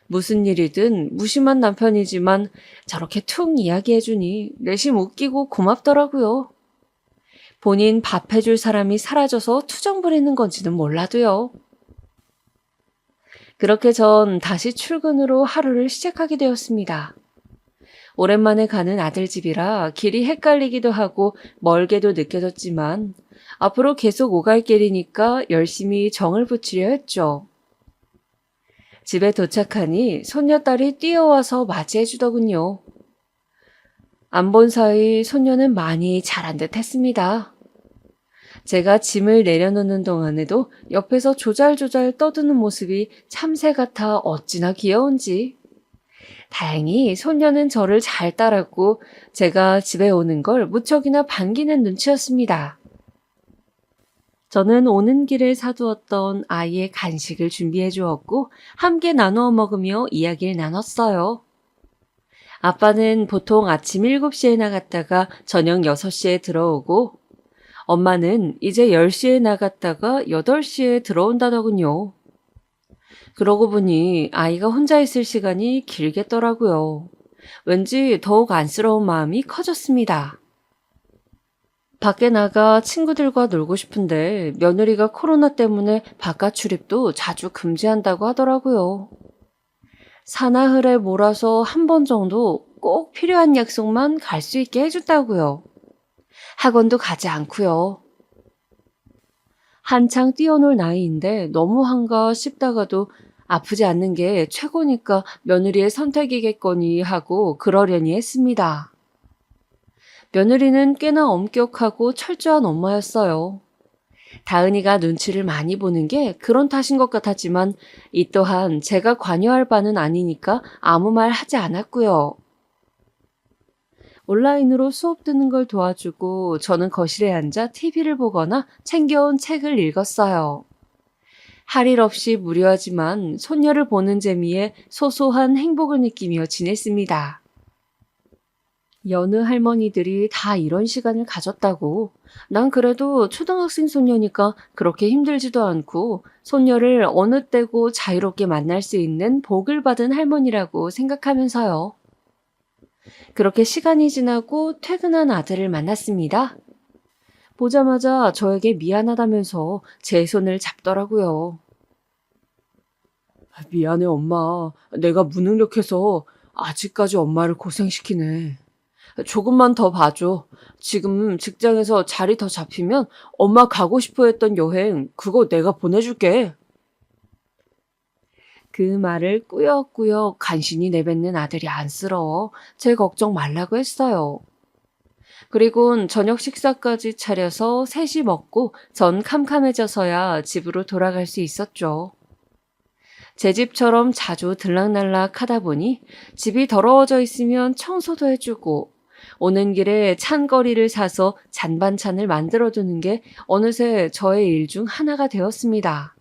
무슨 일이든 무심한 남편이지만 저렇게 툭 이야기해주니 내심 웃기고 고맙더라고요. 본인 밥 해줄 사람이 사라져서 투정 부리는 건지는 몰라도요. 그렇게 전 다시 출근으로 하루를 시작하게 되었습니다. 오랜만에 가는 아들 집이라 길이 헷갈리기도 하고 멀게도 느껴졌지만 앞으로 계속 오갈 길이니까 열심히 정을 붙이려 했죠. 집에 도착하니 손녀딸이 뛰어와서 맞이해주더군요. 안 본 사이 손녀는 많이 자란 듯 했습니다. 제가 짐을 내려놓는 동안에도 옆에서 조잘조잘 떠드는 모습이 참새 같아 어찌나 귀여운지. 다행히 손녀는 저를 잘 따랐고 제가 집에 오는 걸 무척이나 반기는 눈치였습니다. 저는 오는 길에 사두었던 아이의 간식을 준비해 주었고 함께 나누어 먹으며 이야기를 나눴어요. 아빠는 보통 아침 7시에 나갔다가 저녁 6시에 들어오고 엄마는 이제 10시에 나갔다가 8시에 들어온다더군요. 그러고 보니 아이가 혼자 있을 시간이 길겠더라고요. 왠지 더욱 안쓰러운 마음이 커졌습니다. 밖에 나가 친구들과 놀고 싶은데 며느리가 코로나 때문에 바깥 출입도 자주 금지한다고 하더라고요. 사나흘에 몰아서 한 번 정도 꼭 필요한 약속만 갈 수 있게 해준다고요. 학원도 가지 않고요. 한창 뛰어놀 나이인데 너무한가 싶다가도 아프지 않는 게 최고니까 며느리의 선택이겠거니 하고 그러려니 했습니다. 며느리는 꽤나 엄격하고 철저한 엄마였어요. 다은이가 눈치를 많이 보는 게 그런 탓인 것 같았지만 이 또한 제가 관여할 바는 아니니까 아무 말 하지 않았고요. 온라인으로 수업 듣는 걸 도와주고 저는 거실에 앉아 TV를 보거나 챙겨온 책을 읽었어요. 할 일 없이 무료하지만 손녀를 보는 재미에 소소한 행복을 느끼며 지냈습니다. 여느 할머니들이 다 이런 시간을 가졌다고. 난 그래도 초등학생 손녀니까 그렇게 힘들지도 않고 손녀를 어느 때고 자유롭게 만날 수 있는 복을 받은 할머니라고 생각하면서요. 그렇게 시간이 지나고 퇴근한 아들을 만났습니다. 보자마자 저에게 미안하다면서 제 손을 잡더라고요. 미안해, 엄마. 내가 무능력해서 아직까지 엄마를 고생시키네. 조금만 더 봐줘. 지금 직장에서 자리 더 잡히면 엄마 가고 싶어 했던 여행, 그거 내가 보내줄게. 그 말을 꾸역꾸역 간신히 내뱉는 아들이 안쓰러워 제 걱정 말라고 했어요. 그리곤 저녁 식사까지 차려서 셋이 먹고 전 캄캄해져서야 집으로 돌아갈 수 있었죠. 제 집처럼 자주 들락날락 하다 보니 집이 더러워져 있으면 청소도 해주고 오는 길에 찬거리를 사서 잔반찬을 만들어두는 게 어느새 저의 일 중 하나가 되었습니다.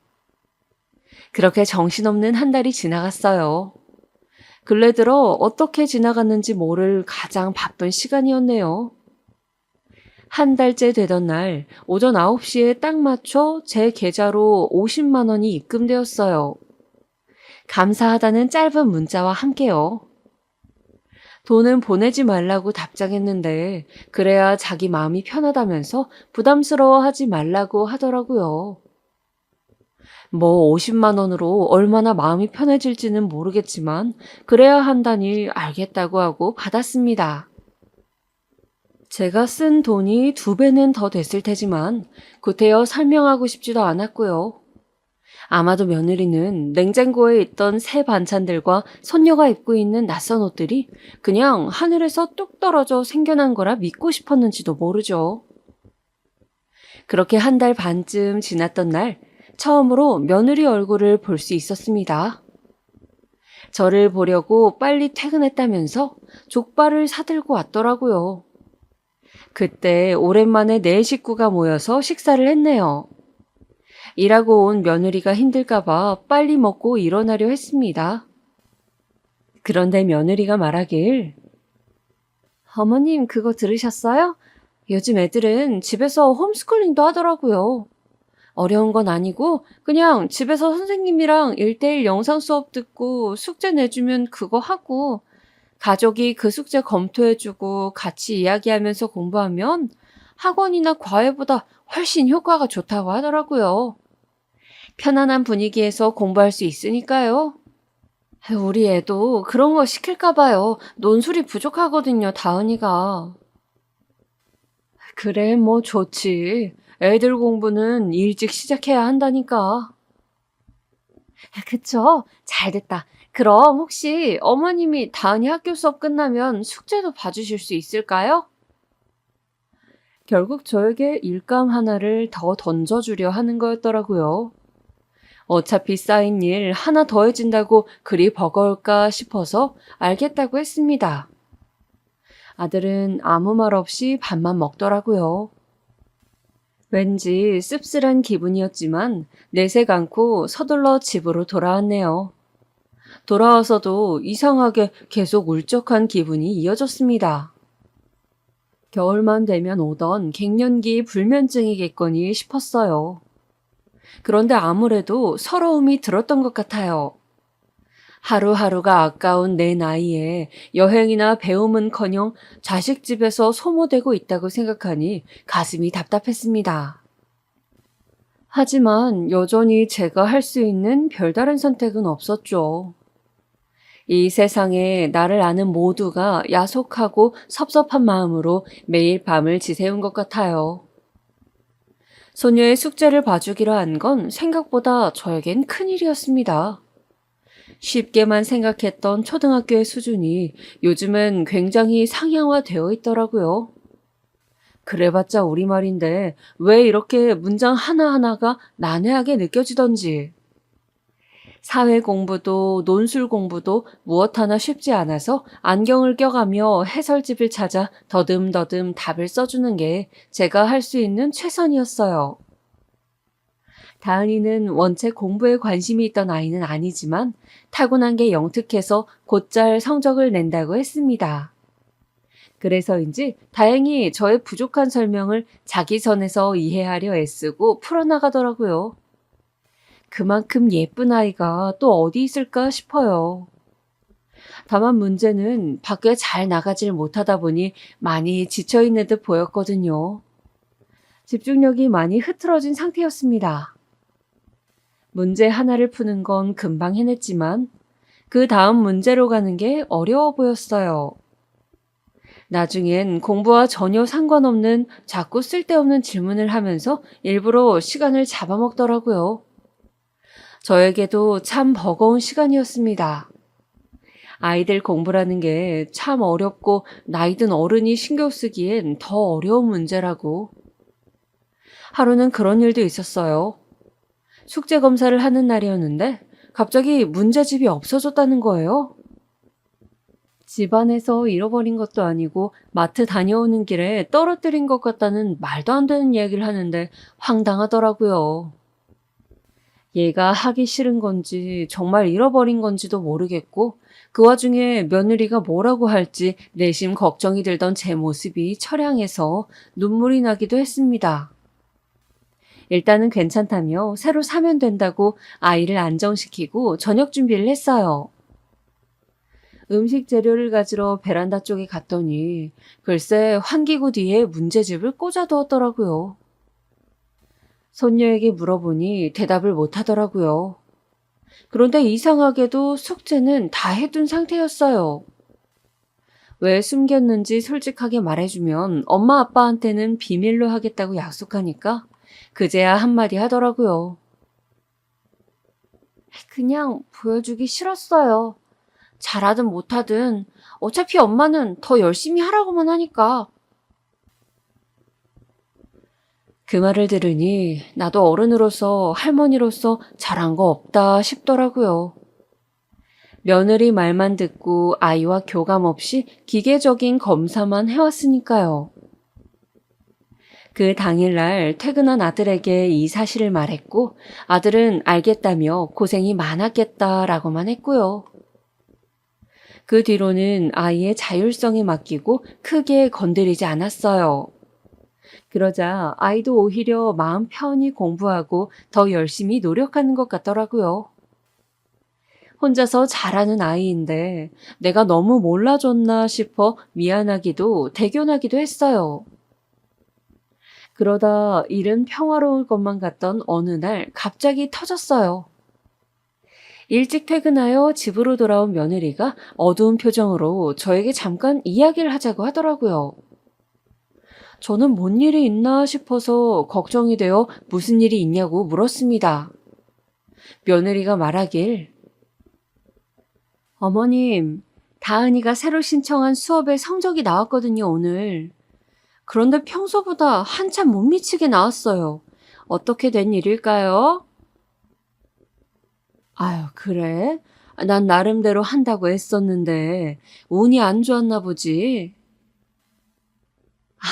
그렇게 정신없는 한 달이 지나갔어요. 근래 들어 어떻게 지나갔는지 모를 가장 바쁜 시간이었네요. 한 달째 되던 날 오전 9시에 딱 맞춰 제 계좌로 50만 원이 입금되었어요. 감사하다는 짧은 문자와 함께요. 돈은 보내지 말라고 답장했는데 그래야 자기 마음이 편하다면서 부담스러워하지 말라고 하더라고요. 뭐 50만 원으로 얼마나 마음이 편해질지는 모르겠지만 그래야 한다니 알겠다고 하고 받았습니다. 제가 쓴 돈이 2배는 더 됐을 테지만 구태여 설명하고 싶지도 않았고요. 아마도 며느리는 냉장고에 있던 새 반찬들과 손녀가 입고 있는 낯선 옷들이 그냥 하늘에서 뚝 떨어져 생겨난 거라 믿고 싶었는지도 모르죠. 그렇게 한 달 반쯤 지났던 날, 처음으로 며느리 얼굴을 볼 수 있었습니다. 저를 보려고 빨리 퇴근했다면서 족발을 사들고 왔더라고요. 그때 오랜만에 네 식구가 모여서 식사를 했네요. 일하고 온 며느리가 힘들까봐 빨리 먹고 일어나려 했습니다. 그런데 며느리가 말하길, 어머님 그거 들으셨어요? 요즘 애들은 집에서 홈스쿨링도 하더라고요. 어려운 건 아니고 그냥 집에서 선생님이랑 1대1 영상 수업 듣고 숙제 내주면 그거 하고 가족이 그 숙제 검토해주고 같이 이야기하면서 공부하면 학원이나 과외보다 훨씬 효과가 좋다고 하더라고요. 편안한 분위기에서 공부할 수 있으니까요. 우리 애도 그런 거 시킬까 봐요. 논술이 부족하거든요, 다은이가. 그래, 뭐 좋지. 애들 공부는 일찍 시작해야 한다니까. 그쵸? 잘 됐다. 그럼 혹시 어머님이 다은이 학교 수업 끝나면 숙제도 봐주실 수 있을까요? 결국 저에게 일감 하나를 더 던져주려 하는 거였더라고요. 어차피 쌓인 일 하나 더해진다고 그리 버거울까 싶어서 알겠다고 했습니다. 아들은 아무 말 없이 밥만 먹더라고요. 왠지 씁쓸한 기분이었지만 내색 않고 서둘러 집으로 돌아왔네요. 돌아와서도 이상하게 계속 울적한 기분이 이어졌습니다. 겨울만 되면 오던 갱년기 불면증이겠거니 싶었어요. 그런데 아무래도 서러움이 들었던 것 같아요. 하루하루가 아까운 내 나이에 여행이나 배움은커녕 자식 집에서 소모되고 있다고 생각하니 가슴이 답답했습니다. 하지만 여전히 제가 할 수 있는 별다른 선택은 없었죠. 이 세상에 나를 아는 모두가 야속하고 섭섭한 마음으로 매일 밤을 지새운 것 같아요. 소녀의 숙제를 봐주기로 한 건 생각보다 저에겐 큰일이었습니다. 쉽게만 생각했던 초등학교의 수준이 요즘은 굉장히 상향화되어 있더라고요. 그래봤자 우리말인데 왜 이렇게 문장 하나하나가 난해하게 느껴지던지. 사회 공부도 논술 공부도 무엇 하나 쉽지 않아서 안경을 껴가며 해설집을 찾아 더듬더듬 답을 써주는 게 제가 할 수 있는 최선이었어요. 다은이는 원체 공부에 관심이 있던 아이는 아니지만 타고난 게 영특해서 곧잘 성적을 낸다고 했습니다. 그래서인지 다행히 저의 부족한 설명을 자기 선에서 이해하려 애쓰고 풀어나가더라고요. 그만큼 예쁜 아이가 또 어디 있을까 싶어요. 다만 문제는 밖에 잘 나가질 못하다 보니 많이 지쳐있는 듯 보였거든요. 집중력이 많이 흐트러진 상태였습니다. 문제 하나를 푸는 건 금방 해냈지만 그 다음 문제로 가는 게 어려워 보였어요. 나중엔 공부와 전혀 상관없는 자꾸 쓸데없는 질문을 하면서 일부러 시간을 잡아먹더라고요. 저에게도 참 버거운 시간이었습니다. 아이들 공부라는 게 참 어렵고 나이 든 어른이 신경 쓰기엔 더 어려운 문제라고. 하루는 그런 일도 있었어요. 숙제 검사를 하는 날이었는데 갑자기 문제집이 없어졌다는 거예요. 집안에서 잃어버린 것도 아니고 마트 다녀오는 길에 떨어뜨린 것 같다는 말도 안 되는 얘기를 하는데 황당하더라고요. 얘가 하기 싫은 건지 정말 잃어버린 건지도 모르겠고 그 와중에 며느리가 뭐라고 할지 내심 걱정이 들던 제 모습이 처량해서 눈물이 나기도 했습니다. 일단은 괜찮다며 새로 사면 된다고 아이를 안정시키고 저녁 준비를 했어요. 음식 재료를 가지러 베란다 쪽에 갔더니 글쎄 환기구 뒤에 문제집을 꽂아두었더라고요. 손녀에게 물어보니 대답을 못 하더라고요. 그런데 이상하게도 숙제는 다 해둔 상태였어요. 왜 숨겼는지 솔직하게 말해주면 엄마 아빠한테는 비밀로 하겠다고 약속하니까 그제야 한마디 하더라고요. 그냥 보여주기 싫었어요. 잘하든 못하든 어차피 엄마는 더 열심히 하라고만 하니까. 그 말을 들으니 나도 어른으로서 할머니로서 잘한 거 없다 싶더라고요. 며느리 말만 듣고 아이와 교감 없이 기계적인 검사만 해왔으니까요. 그 당일날 퇴근한 아들에게 이 사실을 말했고 아들은 알겠다며 고생이 많았겠다라고만 했고요. 그 뒤로는 아이의 자율성에 맡기고 크게 건드리지 않았어요. 그러자 아이도 오히려 마음 편히 공부하고 더 열심히 노력하는 것 같더라고요. 혼자서 잘하는 아이인데 내가 너무 몰라줬나 싶어 미안하기도 대견하기도 했어요. 그러다 일은 평화로울 것만 같던 어느 날 갑자기 터졌어요. 일찍 퇴근하여 집으로 돌아온 며느리가 어두운 표정으로 저에게 잠깐 이야기를 하자고 하더라고요. 저는 뭔 일이 있나 싶어서 걱정이 되어 무슨 일이 있냐고 물었습니다. 며느리가 말하길, 어머님, 다은이가 새로 신청한 수업에 성적이 나왔거든요, 오늘. 그런데 평소보다 한참 못 미치게 나왔어요. 어떻게 된 일일까요? 아유, 그래? 난 나름대로 한다고 애썼는데 운이 안 좋았나 보지.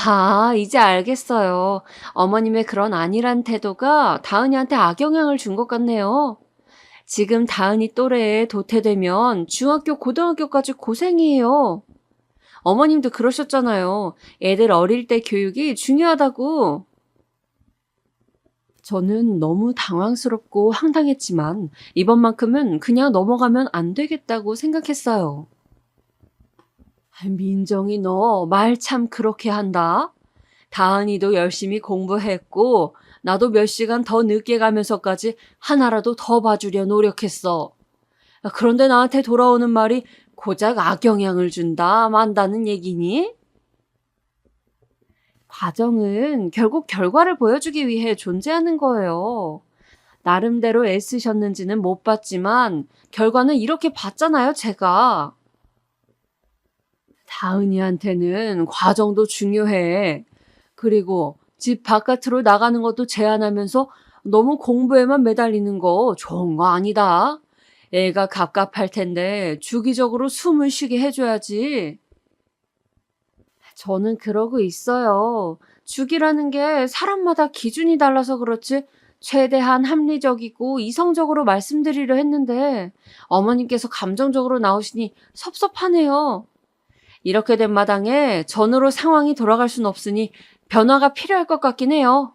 아, 이제 알겠어요. 어머님의 그런 안일한 태도가 다은이한테 악영향을 준 것 같네요. 지금 다은이 또래에 도태되면 중학교, 고등학교까지 고생이에요. 어머님도 그러셨잖아요. 애들 어릴 때 교육이 중요하다고. 저는 너무 당황스럽고 황당했지만 이번만큼은 그냥 넘어가면 안 되겠다고 생각했어요. 민정이 너 말 참 그렇게 한다. 다은이도 열심히 공부했고 나도 몇 시간 더 늦게 가면서까지 하나라도 더 봐주려 노력했어. 그런데 나한테 돌아오는 말이 고작 악영향을 준다, 만다는 얘기니? 과정은 결국 결과를 보여주기 위해 존재하는 거예요. 나름대로 애쓰셨는지는 못 봤지만 결과는 이렇게 봤잖아요, 제가. 다은이한테는 과정도 중요해. 그리고 집 바깥으로 나가는 것도 제한하면서 너무 공부에만 매달리는 거 좋은 거 아니다. 애가 갑갑할 텐데 주기적으로 숨을 쉬게 해줘야지. 저는 그러고 있어요. 주기라는 게 사람마다 기준이 달라서 그렇지 최대한 합리적이고 이성적으로 말씀드리려 했는데 어머님께서 감정적으로 나오시니 섭섭하네요. 이렇게 된 마당에 전으로 상황이 돌아갈 순 없으니 변화가 필요할 것 같긴 해요.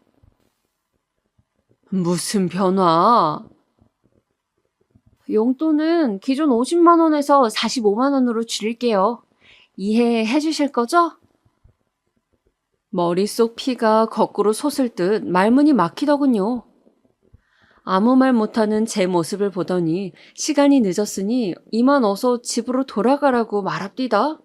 무슨 변화? 용돈은 기존 50만 원에서 45만 원으로 줄일게요. 이해해 주실 거죠? 머릿속 피가 거꾸로 솟을 듯 말문이 막히더군요. 아무 말 못하는 제 모습을 보더니 시간이 늦었으니 이만 어서 집으로 돌아가라고 말합디다.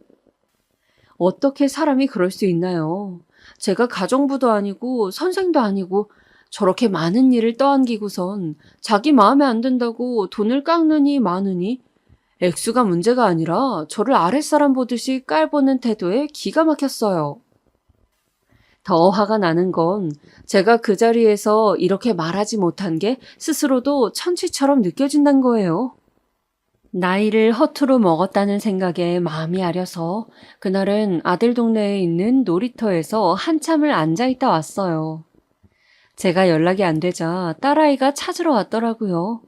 어떻게 사람이 그럴 수 있나요? 제가 가정부도 아니고 선생도 아니고 저렇게 많은 일을 떠안기고선 자기 마음에 안 든다고 돈을 깎느니 마느니 액수가 문제가 아니라 저를 아랫사람 보듯이 깔보는 태도에 기가 막혔어요. 더 화가 나는 건 제가 그 자리에서 이렇게 말하지 못한 게 스스로도 천치처럼 느껴진다는 거예요. 나이를 허투루 먹었다는 생각에 마음이 아려서 그날은 아들 동네에 있는 놀이터에서 한참을 앉아있다 왔어요. 제가 연락이 안 되자 딸아이가 찾으러 왔더라고요.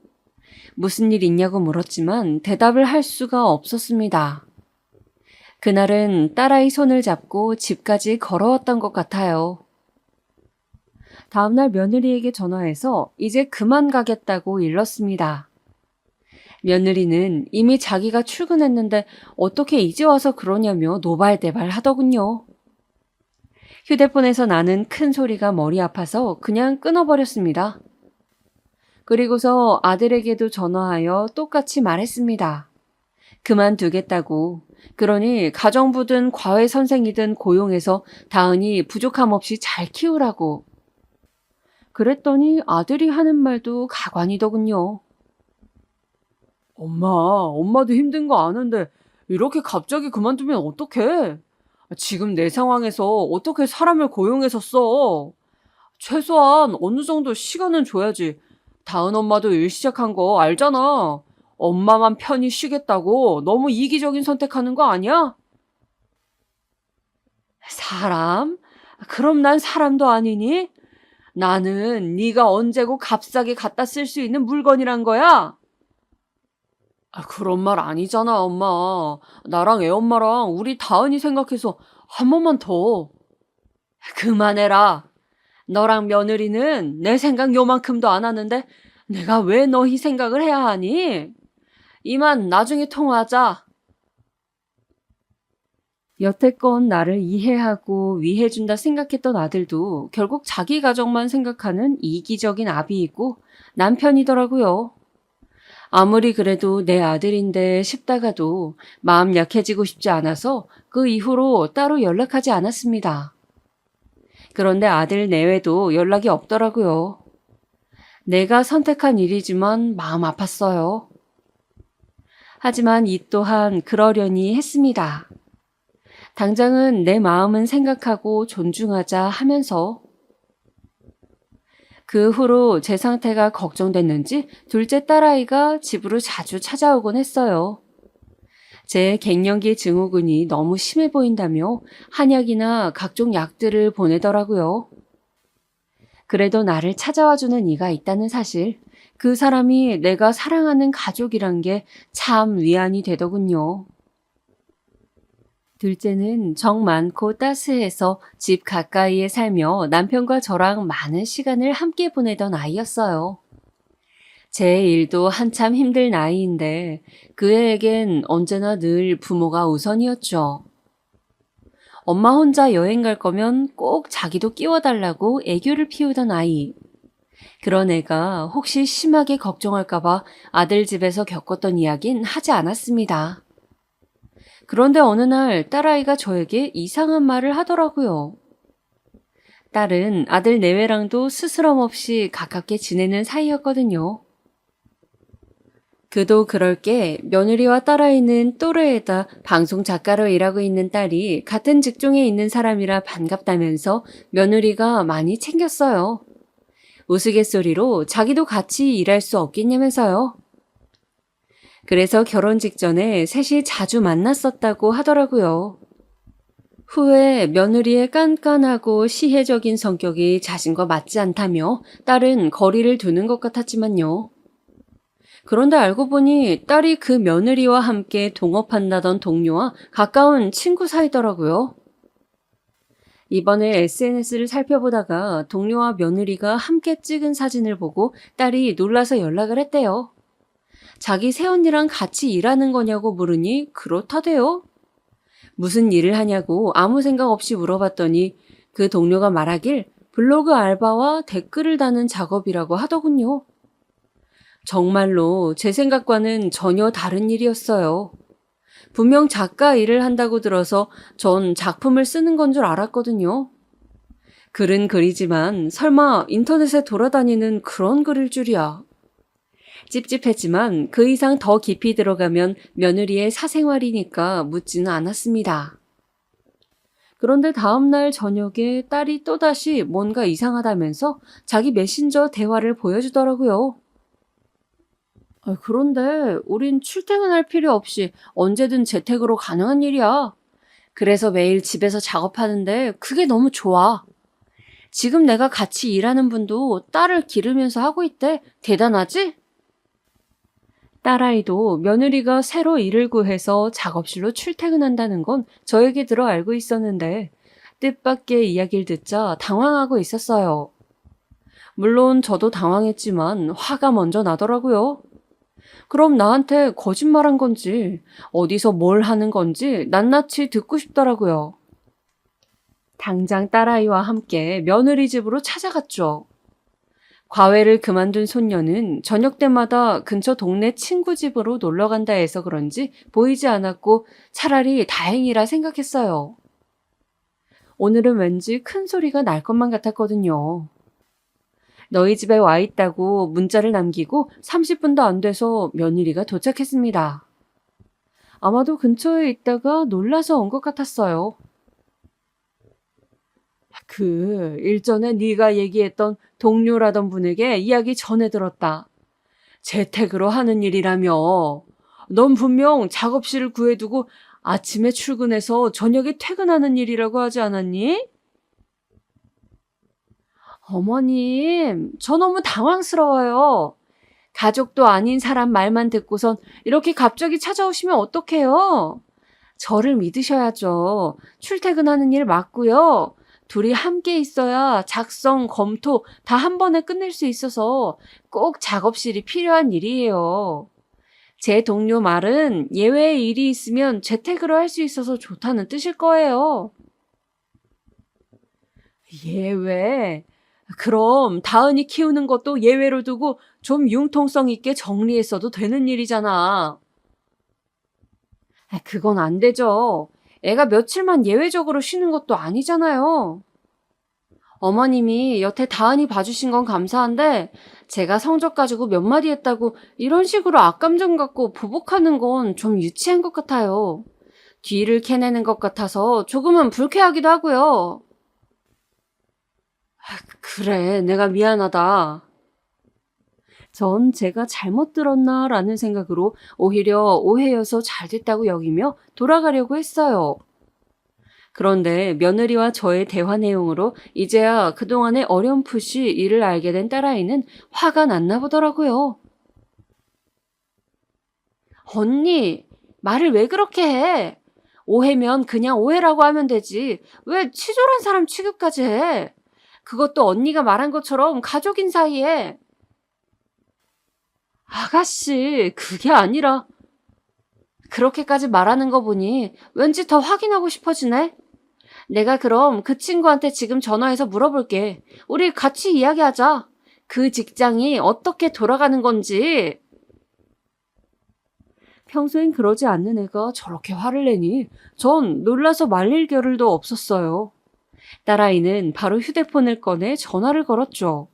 무슨 일 있냐고 물었지만 대답을 할 수가 없었습니다. 그날은 딸아이 손을 잡고 집까지 걸어왔던 것 같아요. 다음날 며느리에게 전화해서 이제 그만 가겠다고 일렀습니다. 며느리는 이미 자기가 출근했는데 어떻게 이제 와서 그러냐며 노발대발 하더군요. 휴대폰에서 나는 큰 소리가 머리 아파서 그냥 끊어버렸습니다. 그리고서 아들에게도 전화하여 똑같이 말했습니다. 그만두겠다고. 그러니 가정부든 과외 선생이든 고용해서 다은이 부족함 없이 잘 키우라고. 그랬더니 아들이 하는 말도 가관이더군요. 엄마도 힘든 거 아는데 이렇게 갑자기 그만두면 어떡해? 지금 내 상황에서 어떻게 사람을 고용해서 써? 최소한 어느 정도 시간은 줘야지. 다은 엄마도 일 시작한 거 알잖아. 엄마만 편히 쉬겠다고 너무 이기적인 선택하는 거 아니야? 사람? 그럼 난 사람도 아니니? 나는 네가 언제고 값싸게 갖다 쓸 수 있는 물건이란 거야? 그런 말 아니잖아, 엄마. 나랑 애엄마랑 우리 다은이 생각해서 한 번만 더. 그만해라. 너랑 며느리는 내 생각 요만큼도 안 하는데 내가 왜 너희 생각을 해야 하니? 이만 나중에 통화하자. 여태껏 나를 이해하고 위해준다 생각했던 아들도 결국 자기 가정만 생각하는 이기적인 아비이고 남편이더라고요. 아무리 그래도 내 아들인데 싶다가도 마음 약해지고 싶지 않아서 그 이후로 따로 연락하지 않았습니다. 그런데 아들 내외도 연락이 없더라고요. 내가 선택한 일이지만 마음 아팠어요. 하지만 이 또한 그러려니 했습니다. 당장은 내 마음은 생각하고 존중하자 하면서 그 후로 제 상태가 걱정됐는지 둘째 딸아이가 집으로 자주 찾아오곤 했어요. 제 갱년기 증후군이 너무 심해 보인다며 한약이나 각종 약들을 보내더라고요. 그래도 나를 찾아와주는 이가 있다는 사실, 그 사람이 내가 사랑하는 가족이란 게 참 위안이 되더군요. 둘째는 정 많고 따스해서 집 가까이에 살며 남편과 저랑 많은 시간을 함께 보내던 아이였어요. 제 일도 한참 힘들 나이인데 그 애에겐 언제나 늘 부모가 우선이었죠. 엄마 혼자 여행 갈 거면 꼭 자기도 끼워달라고 애교를 피우던 아이. 그런 애가 혹시 심하게 걱정할까봐 아들 집에서 겪었던 이야긴 하지 않았습니다. 그런데 어느 날 딸아이가 저에게 이상한 말을 하더라고요. 딸은 아들 내외랑도 스스럼 없이 가깝게 지내는 사이였거든요. 그도 그럴 게 며느리와 딸아이는 또래에다 방송 작가로 일하고 있는 딸이 같은 직종에 있는 사람이라 반갑다면서 며느리가 많이 챙겼어요. 우스갯소리로 자기도 같이 일할 수 없겠냐면서요. 그래서 결혼 직전에 셋이 자주 만났었다고 하더라고요. 후에 며느리의 깐깐하고 시혜적인 성격이 자신과 맞지 않다며 딸은 거리를 두는 것 같았지만요. 그런데 알고 보니 딸이 그 며느리와 함께 동업한다던 동료와 가까운 친구 사이더라고요. 이번에 SNS를 살펴보다가 동료와 며느리가 함께 찍은 사진을 보고 딸이 놀라서 연락을 했대요. 자기 새언니랑 같이 일하는 거냐고 물으니 그렇다대요. 무슨 일을 하냐고 아무 생각 없이 물어봤더니 그 동료가 말하길 블로그 알바와 댓글을 다는 작업이라고 하더군요. 정말로 제 생각과는 전혀 다른 일이었어요. 분명 작가 일을 한다고 들어서 전 작품을 쓰는 건 줄 알았거든요. 글은 글이지만 설마 인터넷에 돌아다니는 그런 글일 줄이야. 찝찝했지만 그 이상 더 깊이 들어가면 며느리의 사생활이니까 묻지는 않았습니다. 그런데 다음날 저녁에 딸이 또다시 뭔가 이상하다면서 자기 메신저 대화를 보여주더라고요. 그런데 우린 출퇴근할 필요 없이 언제든 재택으로 가능한 일이야. 그래서 매일 집에서 작업하는데 그게 너무 좋아. 지금 내가 같이 일하는 분도 딸을 기르면서 하고 있대. 대단하지? 딸아이도 며느리가 새로 일을 구해서 작업실로 출퇴근한다는 건 저에게 들어 알고 있었는데 뜻밖의 이야기를 듣자 당황하고 있었어요. 물론 저도 당황했지만 화가 먼저 나더라고요. 그럼 나한테 거짓말한 건지 어디서 뭘 하는 건지 낱낱이 듣고 싶더라고요. 당장 딸아이와 함께 며느리 집으로 찾아갔죠. 과외를 그만둔 손녀는 저녁 때마다 근처 동네 친구 집으로 놀러 간다 해서 그런지 보이지 않았고 차라리 다행이라 생각했어요. 오늘은 왠지 큰 소리가 날 것만 같았거든요. 너희 집에 와 있다고 문자를 남기고 30분도 안 돼서 며느리가 도착했습니다. 아마도 근처에 있다가 놀라서 온 것 같았어요. 일전에 네가 얘기했던 동료라던 분에게 이야기 전해 들었다. 재택으로 하는 일이라며. 넌 분명 작업실을 구해두고 아침에 출근해서 저녁에 퇴근하는 일이라고 하지 않았니? 어머님, 저 너무 당황스러워요. 가족도 아닌 사람 말만 듣고선 이렇게 갑자기 찾아오시면 어떡해요? 저를 믿으셔야죠. 출퇴근하는 일 맞고요. 둘이 함께 있어야 작성, 검토 다 한 번에 끝낼 수 있어서 꼭 작업실이 필요한 일이에요. 제 동료 말은 예외의 일이 있으면 재택으로 할 수 있어서 좋다는 뜻일 거예요. 예외? 그럼 다은이 키우는 것도 예외로 두고 좀 융통성 있게 정리했어도 되는 일이잖아. 그건 안 되죠. 애가 며칠만 예외적으로 쉬는 것도 아니잖아요. 어머님이 여태 다은이 봐주신 건 감사한데 제가 성적 가지고 몇 마디 했다고 이런 식으로 악감정 갖고 보복하는 건 좀 유치한 것 같아요. 뒤를 캐내는 것 같아서 조금은 불쾌하기도 하고요. 그래, 내가 미안하다. 전 제가 잘못 들었나라는 생각으로 오히려 오해여서 잘 됐다고 여기며 돌아가려고 했어요. 그런데 며느리와 저의 대화 내용으로 이제야 그동안의 어렴풋이 이를 알게 된 딸아이는 화가 났나 보더라고요. 언니, 말을 왜 그렇게 해? 오해면 그냥 오해라고 하면 되지. 왜 치졸한 사람 취급까지 해? 그것도 언니가 말한 것처럼 가족인 사이에. 아가씨, 그게 아니라. 그렇게까지 말하는 거 보니 왠지 더 확인하고 싶어지네. 내가 그럼 그 친구한테 지금 전화해서 물어볼게. 우리 같이 이야기하자. 그 직장이 어떻게 돌아가는 건지. 평소엔 그러지 않는 애가 저렇게 화를 내니 전 놀라서 말릴 겨를도 없었어요. 딸아이는 바로 휴대폰을 꺼내 전화를 걸었죠.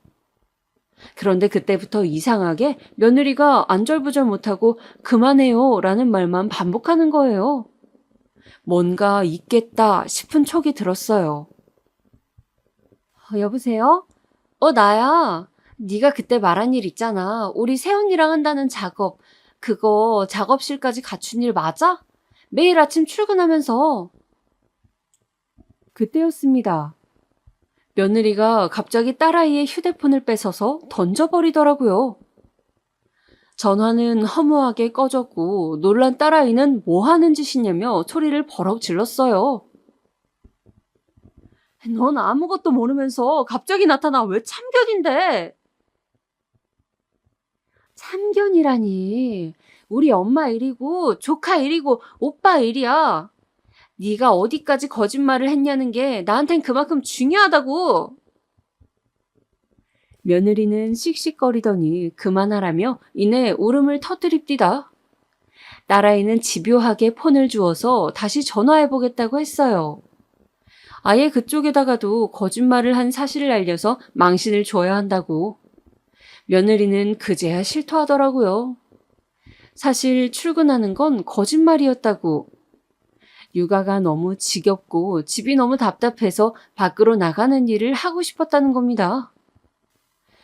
그런데 그때부터 이상하게 며느리가 안절부절 못하고 그만해요 라는 말만 반복하는 거예요. 뭔가 있겠다 싶은 촉이 들었어요. 여보세요? 나야. 네가 그때 말한 일 있잖아. 우리 새언니랑 한다는 작업. 그거 작업실까지 갖춘 일 맞아? 매일 아침 출근하면서. 그때였습니다. 며느리가 갑자기 딸아이의 휴대폰을 뺏어서 던져버리더라고요. 전화는 허무하게 꺼졌고 놀란 딸아이는 뭐 하는 짓이냐며 소리를 버럭 질렀어요. 넌 아무것도 모르면서 갑자기 나타나 왜 참견인데? 참견이라니. 우리 엄마 일이고 조카 일이고 오빠 일이야. 네가 어디까지 거짓말을 했냐는 게 나한텐 그만큼 중요하다고. 며느리는 씩씩거리더니 그만하라며 이내 울음을 터뜨립디다. 딸아이는 집요하게 폰을 주어서 다시 전화해보겠다고 했어요. 아예 그쪽에다가도 거짓말을 한 사실을 알려서 망신을 줘야 한다고. 며느리는 그제야 실토하더라고요. 사실 출근하는 건 거짓말이었다고. 육아가 너무 지겹고 집이 너무 답답해서 밖으로 나가는 일을 하고 싶었다는 겁니다.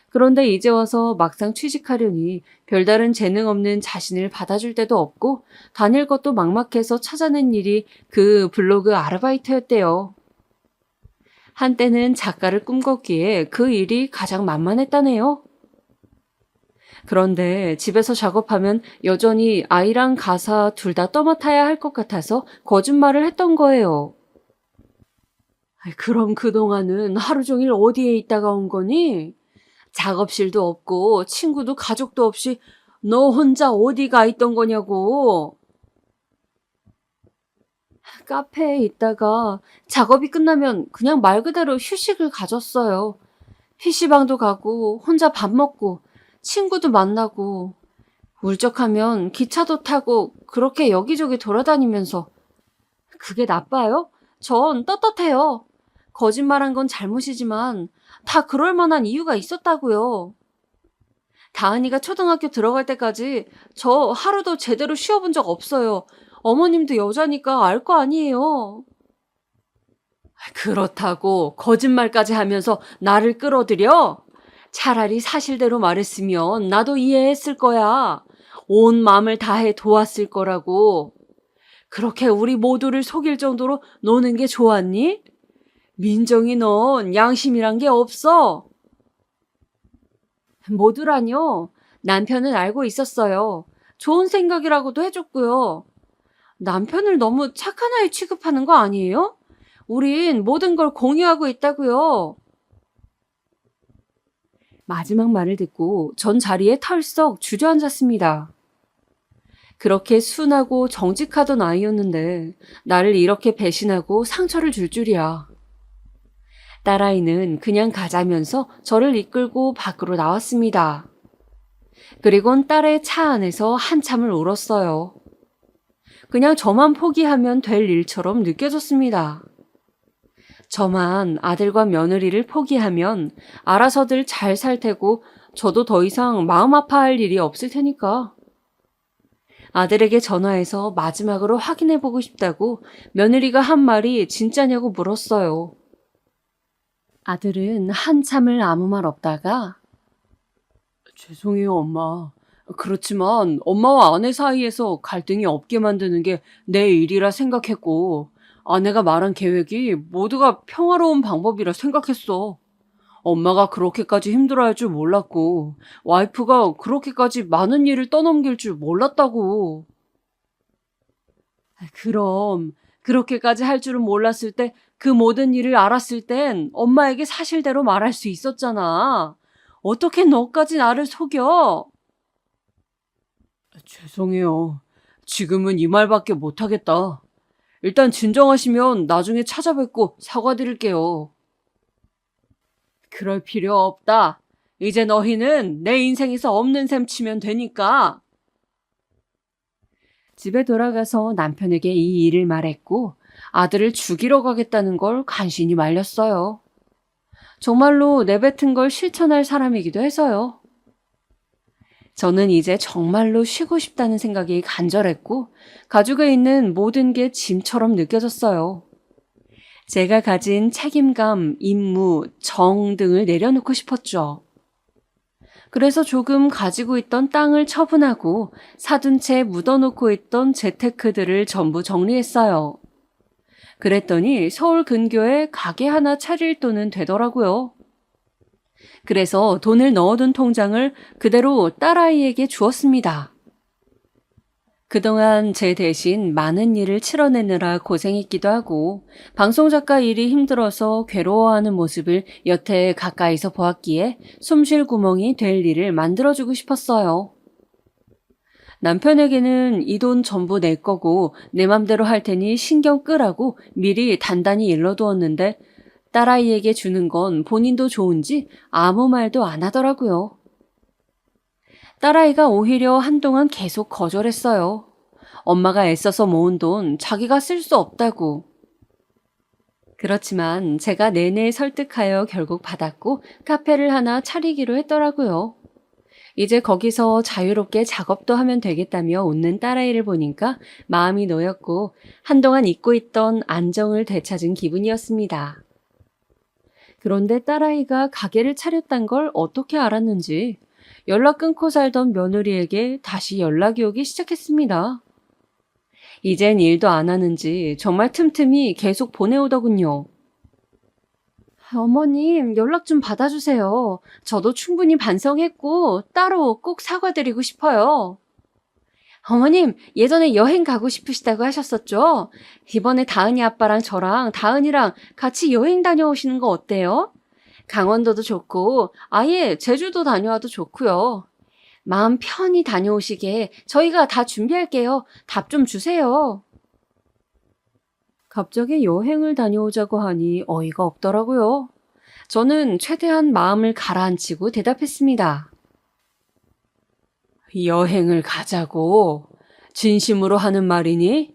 그런데 이제 와서 막상 취직하려니 별다른 재능 없는 자신을 받아줄 데도 없고 다닐 것도 막막해서 찾아낸 일이 그 블로그 아르바이트였대요. 한때는 작가를 꿈꿨기에 그 일이 가장 만만했다네요. 그런데 집에서 작업하면 여전히 아이랑 가사 둘 다 떠맡아야 할 것 같아서 거짓말을 했던 거예요. 그럼 그동안은 하루 종일 어디에 있다가 온 거니? 작업실도 없고 친구도 가족도 없이 너 혼자 어디 가 있던 거냐고. 카페에 있다가 작업이 끝나면 그냥 말 그대로 휴식을 가졌어요. PC방도 가고 혼자 밥 먹고 친구도 만나고 울적하면 기차도 타고 그렇게 여기저기 돌아다니면서. 그게 나빠요? 전 떳떳해요. 거짓말한 건 잘못이지만 다 그럴 만한 이유가 있었다고요. 다은이가 초등학교 들어갈 때까지 저 하루도 제대로 쉬어본 적 없어요. 어머님도 여자니까 알 거 아니에요. 그렇다고 거짓말까지 하면서 나를 끌어들여? 차라리 사실대로 말했으면 나도 이해했을 거야. 온 마음을 다해 도왔을 거라고. 그렇게 우리 모두를 속일 정도로 노는 게 좋았니? 민정이 넌 양심이란 게 없어. 모두라뇨. 남편은 알고 있었어요. 좋은 생각이라고도 해줬고요. 남편을 너무 착한 아이 취급하는 거 아니에요? 우린 모든 걸 공유하고 있다고요. 마지막 말을 듣고 전 자리에 털썩 주저앉았습니다. 그렇게 순하고 정직하던 아이였는데 나를 이렇게 배신하고 상처를 줄 줄이야. 딸아이는 그냥 가자면서 저를 이끌고 밖으로 나왔습니다. 그리곤 딸의 차 안에서 한참을 울었어요. 그냥 저만 포기하면 될 일처럼 느껴졌습니다. 저만 아들과 며느리를 포기하면 알아서들 잘 살 테고 저도 더 이상 마음 아파할 일이 없을 테니까. 아들에게 전화해서 마지막으로 확인해보고 싶다고 며느리가 한 말이 진짜냐고 물었어요. 아들은 한참을 아무 말 없다가 죄송해요, 엄마. 그렇지만 엄마와 아내 사이에서 갈등이 없게 만드는 게 내 일이라 생각했고 아내가 말한 계획이 모두가 평화로운 방법이라 생각했어. 엄마가 그렇게까지 힘들어할 줄 몰랐고 와이프가 그렇게까지 많은 일을 떠넘길 줄 몰랐다고. 그럼 그렇게까지 할 줄은 몰랐을 때 그 모든 일을 알았을 땐 엄마에게 사실대로 말할 수 있었잖아. 어떻게 너까지 나를 속여? 죄송해요. 지금은 이 말밖에 못하겠다. 일단 진정하시면 나중에 찾아뵙고 사과드릴게요. 그럴 필요 없다. 이제 너희는 내 인생에서 없는 셈 치면 되니까. 집에 돌아가서 남편에게 이 일을 말했고 아들을 죽이러 가겠다는 걸 간신히 말렸어요. 정말로 내뱉은 걸 실천할 사람이기도 해서요. 저는 이제 정말로 쉬고 싶다는 생각이 간절했고 가족에 있는 모든 게 짐처럼 느껴졌어요. 제가 가진 책임감, 임무, 정 등을 내려놓고 싶었죠. 그래서 조금 가지고 있던 땅을 처분하고 사둔 채 묻어놓고 있던 재테크들을 전부 정리했어요. 그랬더니 서울 근교에 가게 하나 차릴 돈은 되더라고요. 그래서 돈을 넣어둔 통장을 그대로 딸아이에게 주었습니다. 그동안 제 대신 많은 일을 치러내느라 고생했기도 하고 방송작가 일이 힘들어서 괴로워하는 모습을 여태 가까이서 보았기에 숨쉴 구멍이 될 일을 만들어주고 싶었어요. 남편에게는 이 돈 전부 내 거고 내 맘대로 할 테니 신경 끄라고 미리 단단히 일러두었는데 딸아이에게 주는 건 본인도 좋은지 아무 말도 안 하더라고요. 딸아이가 오히려 한동안 계속 거절했어요. 엄마가 애써서 모은 돈 자기가 쓸 수 없다고. 그렇지만 제가 내내 설득하여 결국 받았고 카페를 하나 차리기로 했더라고요. 이제 거기서 자유롭게 작업도 하면 되겠다며 웃는 딸아이를 보니까 마음이 놓였고 한동안 잊고 있던 안정을 되찾은 기분이었습니다. 그런데 딸아이가 가게를 차렸단 걸 어떻게 알았는지 연락 끊고 살던 며느리에게 다시 연락이 오기 시작했습니다. 이젠 일도 안 하는지 정말 틈틈이 계속 보내오더군요. 어머님, 연락 좀 받아주세요. 저도 충분히 반성했고 따로 꼭 사과드리고 싶어요. 어머님, 예전에 여행 가고 싶으시다고 하셨었죠? 이번에 다은이 아빠랑 저랑 다은이랑 같이 여행 다녀오시는 거 어때요? 강원도도 좋고 아예 제주도 다녀와도 좋고요. 마음 편히 다녀오시게 저희가 다 준비할게요. 답 좀 주세요. 갑자기 여행을 다녀오자고 하니 어이가 없더라고요. 저는 최대한 마음을 가라앉히고 대답했습니다. 여행을 가자고? 진심으로 하는 말이니?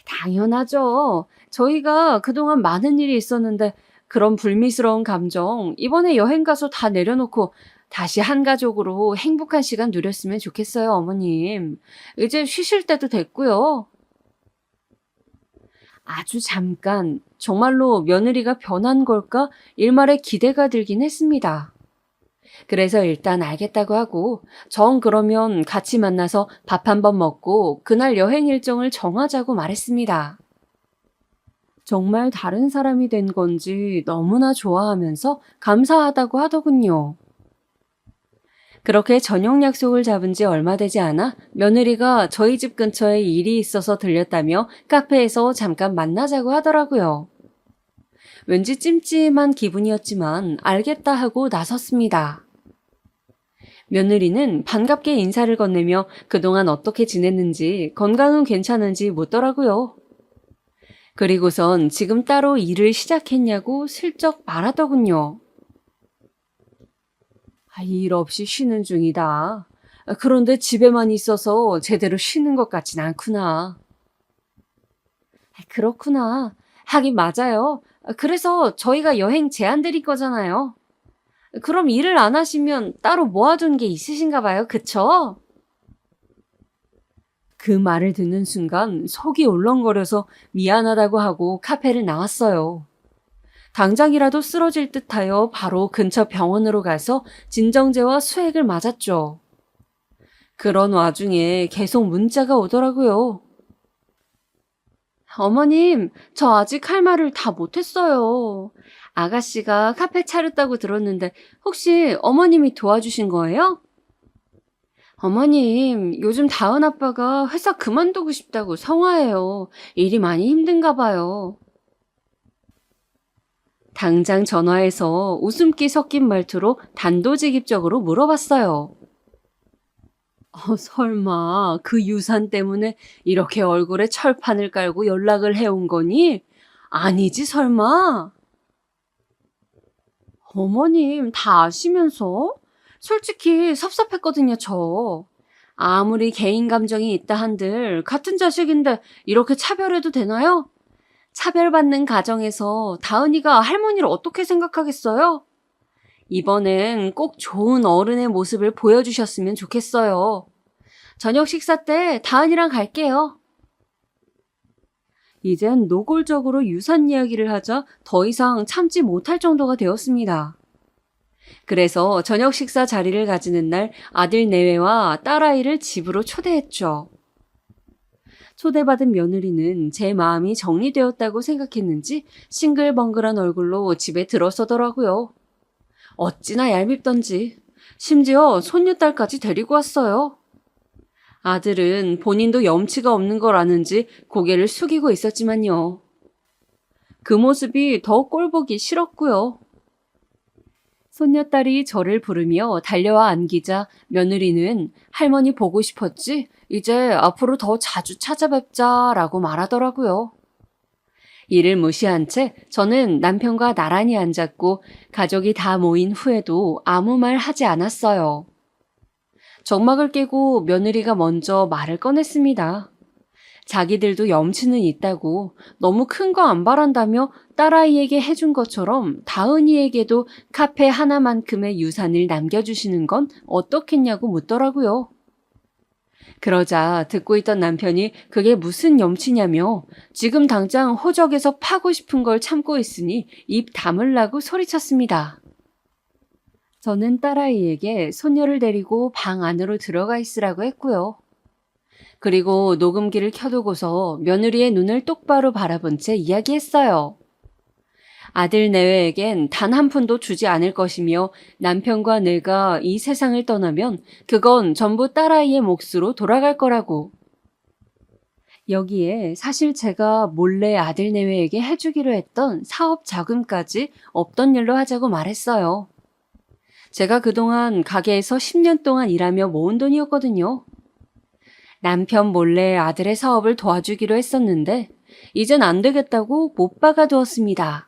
당연하죠. 저희가 그동안 많은 일이 있었는데 그런 불미스러운 감정 이번에 여행 가서 다 내려놓고 다시 한 가족으로 행복한 시간 누렸으면 좋겠어요, 어머님. 이제 쉬실 때도 됐고요. 아주 잠깐, 정말로 며느리가 변한 걸까? 일말의 기대가 들긴 했습니다. 그래서 일단 알겠다고 하고, 정 그러면 같이 만나서 밥 한번 먹고 그날 여행 일정을 정하자고 말했습니다. 정말 다른 사람이 된 건지 너무나 좋아하면서 감사하다고 하더군요. 그렇게 저녁 약속을 잡은 지 얼마 되지 않아 며느리가 저희 집 근처에 일이 있어서 들렸다며 카페에서 잠깐 만나자고 하더라고요. 왠지 찜찜한 기분이었지만 알겠다 하고 나섰습니다. 며느리는 반갑게 인사를 건네며 그동안 어떻게 지냈는지 건강은 괜찮은지 묻더라고요. 그리고선 지금 따로 일을 시작했냐고 슬쩍 말하더군요. 일 없이 쉬는 중이다. 그런데 집에만 있어서 제대로 쉬는 것 같진 않구나. 그렇구나. 하긴 맞아요. 그래서 저희가 여행 제안 드릴 거잖아요. 그럼 일을 안 하시면 따로 모아둔 게 있으신가 봐요. 그쵸? 그 말을 듣는 순간 속이 울렁거려서 미안하다고 하고 카페를 나왔어요. 당장이라도 쓰러질 듯하여 바로 근처 병원으로 가서 진정제와 수액을 맞았죠. 그런 와중에 계속 문자가 오더라고요. 어머님, 저 아직 할 말을 다 못했어요. 아가씨가 카페 차렸다고 들었는데 혹시 어머님이 도와주신 거예요? 어머님, 요즘 다은 아빠가 회사 그만두고 싶다고 성화해요. 일이 많이 힘든가 봐요. 당장 전화해서 웃음기 섞인 말투로 단도직입적으로 물어봤어요. 설마 그 유산 때문에 이렇게 얼굴에 철판을 깔고 연락을 해온 거니? 아니지 설마? 어머님 다 아시면서? 솔직히 섭섭했거든요, 저. 아무리 개인 감정이 있다 한들 같은 자식인데 이렇게 차별해도 되나요? 차별받는 가정에서 다은이가 할머니를 어떻게 생각하겠어요? 이번엔 꼭 좋은 어른의 모습을 보여주셨으면 좋겠어요. 저녁 식사 때 다은이랑 갈게요. 이젠 노골적으로 유산 이야기를 하자 더 이상 참지 못할 정도가 되었습니다. 그래서 저녁 식사 자리를 가지는 날 아들 내외와 딸아이를 집으로 초대했죠. 초대받은 며느리는 제 마음이 정리되었다고 생각했는지 싱글벙글한 얼굴로 집에 들어서더라고요. 어찌나 얄밉던지. 심지어 손녀딸까지 데리고 왔어요. 아들은 본인도 염치가 없는 걸 아는지 고개를 숙이고 있었지만요. 그 모습이 더 꼴보기 싫었고요. 손녀딸이 저를 부르며 달려와 안기자 며느리는 할머니 보고 싶었지? 이제 앞으로 더 자주 찾아뵙자라고 말하더라고요. 이를 무시한 채 저는 남편과 나란히 앉았고 가족이 다 모인 후에도 아무 말 하지 않았어요. 정막을 깨고 며느리가 먼저 말을 꺼냈습니다. 자기들도 염치는 있다고 너무 큰 거 안 바란다며 딸아이에게 해준 것처럼 다은이에게도 카페 하나만큼의 유산을 남겨주시는 건 어떻겠냐고 묻더라고요. 그러자 듣고 있던 남편이 그게 무슨 염치냐며 지금 당장 호적에서 파고 싶은 걸 참고 있으니 입 다물라고 소리쳤습니다. 저는 딸아이에게 손녀를 데리고 방 안으로 들어가 있으라고 했고요. 그리고 녹음기를 켜두고서 며느리의 눈을 똑바로 바라본 채 이야기했어요. 아들 내외에겐 단 한 푼도 주지 않을 것이며 남편과 내가 이 세상을 떠나면 그건 전부 딸아이의 몫으로 돌아갈 거라고. 여기에 사실 제가 몰래 아들 내외에게 해주기로 했던 사업 자금까지 없던 일로 하자고 말했어요. 제가 그동안 가게에서 10년 동안 일하며 모은 돈이었거든요. 남편 몰래 아들의 사업을 도와주기로 했었는데 이젠 안 되겠다고 못 박아두었습니다.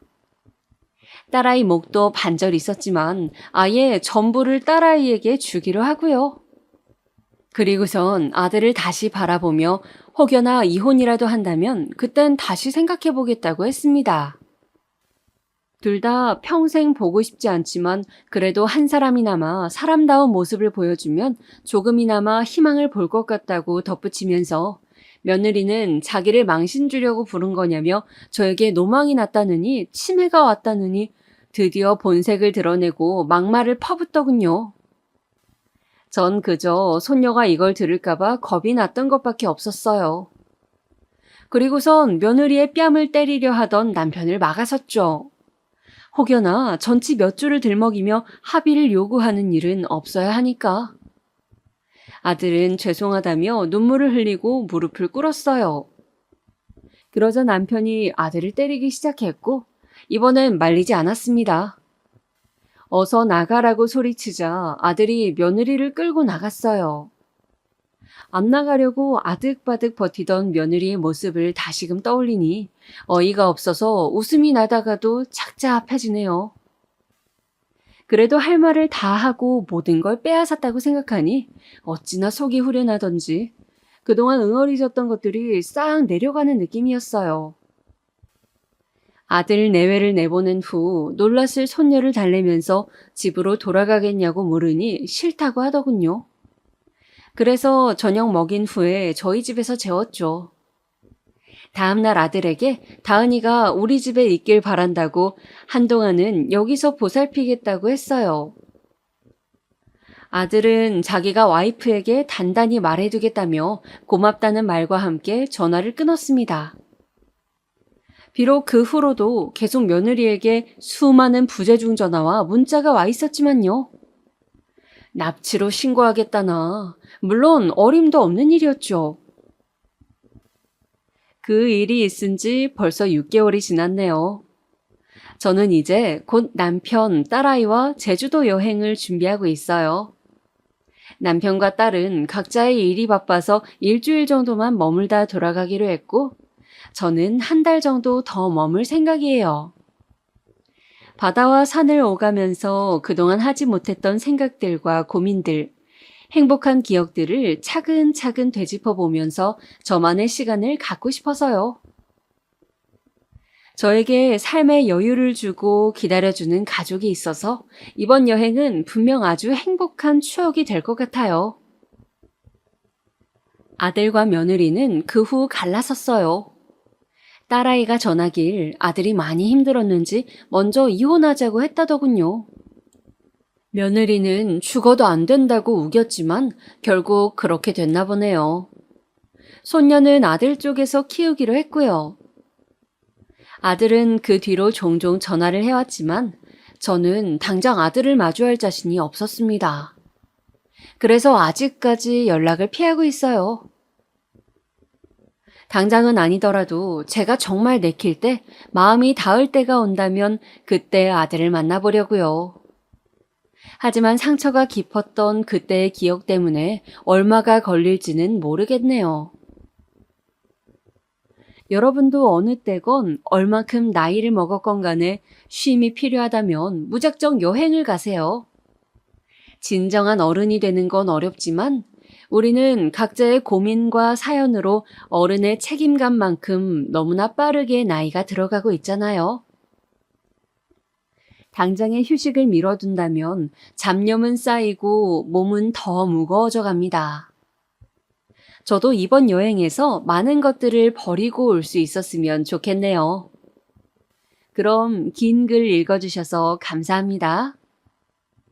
딸아이 목도 반절 있었지만 아예 전부를 딸아이에게 주기로 하고요. 그리고선 아들을 다시 바라보며 혹여나 이혼이라도 한다면 그땐 다시 생각해보겠다고 했습니다. 둘 다 평생 보고 싶지 않지만 그래도 한 사람이나마 사람다운 모습을 보여주면 조금이나마 희망을 볼 것 같다고 덧붙이면서 며느리는 자기를 망신 주려고 부른 거냐며 저에게 노망이 났다느니 치매가 왔다느니 드디어 본색을 드러내고 막말을 퍼붓더군요. 전 그저 손녀가 이걸 들을까봐 겁이 났던 것밖에 없었어요. 그리고선 며느리의 뺨을 때리려 하던 남편을 막아섰죠. 혹여나 전치 몇 주를 들먹이며 합의를 요구하는 일은 없어야 하니까. 아들은 죄송하다며 눈물을 흘리고 무릎을 꿇었어요. 그러자 남편이 아들을 때리기 시작했고 이번엔 말리지 않았습니다. 어서 나가라고 소리치자 아들이 며느리를 끌고 나갔어요. 안 나가려고 아득바득 버티던 며느리의 모습을 다시금 떠올리니 어이가 없어서 웃음이 나다가도 착잡해지네요. 그래도 할 말을 다 하고 모든 걸 빼앗았다고 생각하니 어찌나 속이 후련하던지 그동안 응어리졌던 것들이 싹 내려가는 느낌이었어요. 아들 내외를 내보낸 후 놀랐을 손녀를 달래면서 집으로 돌아가겠냐고 물으니 싫다고 하더군요. 그래서 저녁 먹인 후에 저희 집에서 재웠죠. 다음날 아들에게 다은이가 우리 집에 있길 바란다고 한동안은 여기서 보살피겠다고 했어요. 아들은 자기가 와이프에게 단단히 말해두겠다며 고맙다는 말과 함께 전화를 끊었습니다. 비록 그 후로도 계속 며느리에게 수많은 부재중 전화와 문자가 와 있었지만요. 납치로 신고하겠다나 물론 어림도 없는 일이었죠. 그 일이 있은 지 벌써 6개월이 지났네요. 저는 이제 곧 남편, 딸아이와 제주도 여행을 준비하고 있어요. 남편과 딸은 각자의 일이 바빠서 일주일 정도만 머물다 돌아가기로 했고 저는 한 달 정도 더 머물 생각이에요. 바다와 산을 오가면서 그동안 하지 못했던 생각들과 고민들, 행복한 기억들을 차근차근 되짚어보면서 저만의 시간을 갖고 싶어서요. 저에게 삶의 여유를 주고 기다려주는 가족이 있어서 이번 여행은 분명 아주 행복한 추억이 될 것 같아요. 아들과 며느리는 그 후 갈라섰어요. 딸아이가 전하길 아들이 많이 힘들었는지 먼저 이혼하자고 했다더군요. 며느리는 죽어도 안 된다고 우겼지만 결국 그렇게 됐나 보네요. 손녀는 아들 쪽에서 키우기로 했고요. 아들은 그 뒤로 종종 전화를 해왔지만 저는 당장 아들을 마주할 자신이 없었습니다. 그래서 아직까지 연락을 피하고 있어요. 당장은 아니더라도 제가 정말 내킬 때 마음이 닿을 때가 온다면 그때 아들을 만나보려고요. 하지만 상처가 깊었던 그때의 기억 때문에 얼마가 걸릴지는 모르겠네요. 여러분도 어느 때건 얼만큼 나이를 먹었건 간에 쉼이 필요하다면 무작정 여행을 가세요. 진정한 어른이 되는 건 어렵지만 우리는 각자의 고민과 사연으로 어른의 책임감만큼 너무나 빠르게 나이가 들어가고 있잖아요. 당장의 휴식을 미뤄둔다면 잡념은 쌓이고 몸은 더 무거워져 갑니다. 저도 이번 여행에서 많은 것들을 버리고 올 수 있었으면 좋겠네요. 그럼 긴 글 읽어주셔서 감사합니다.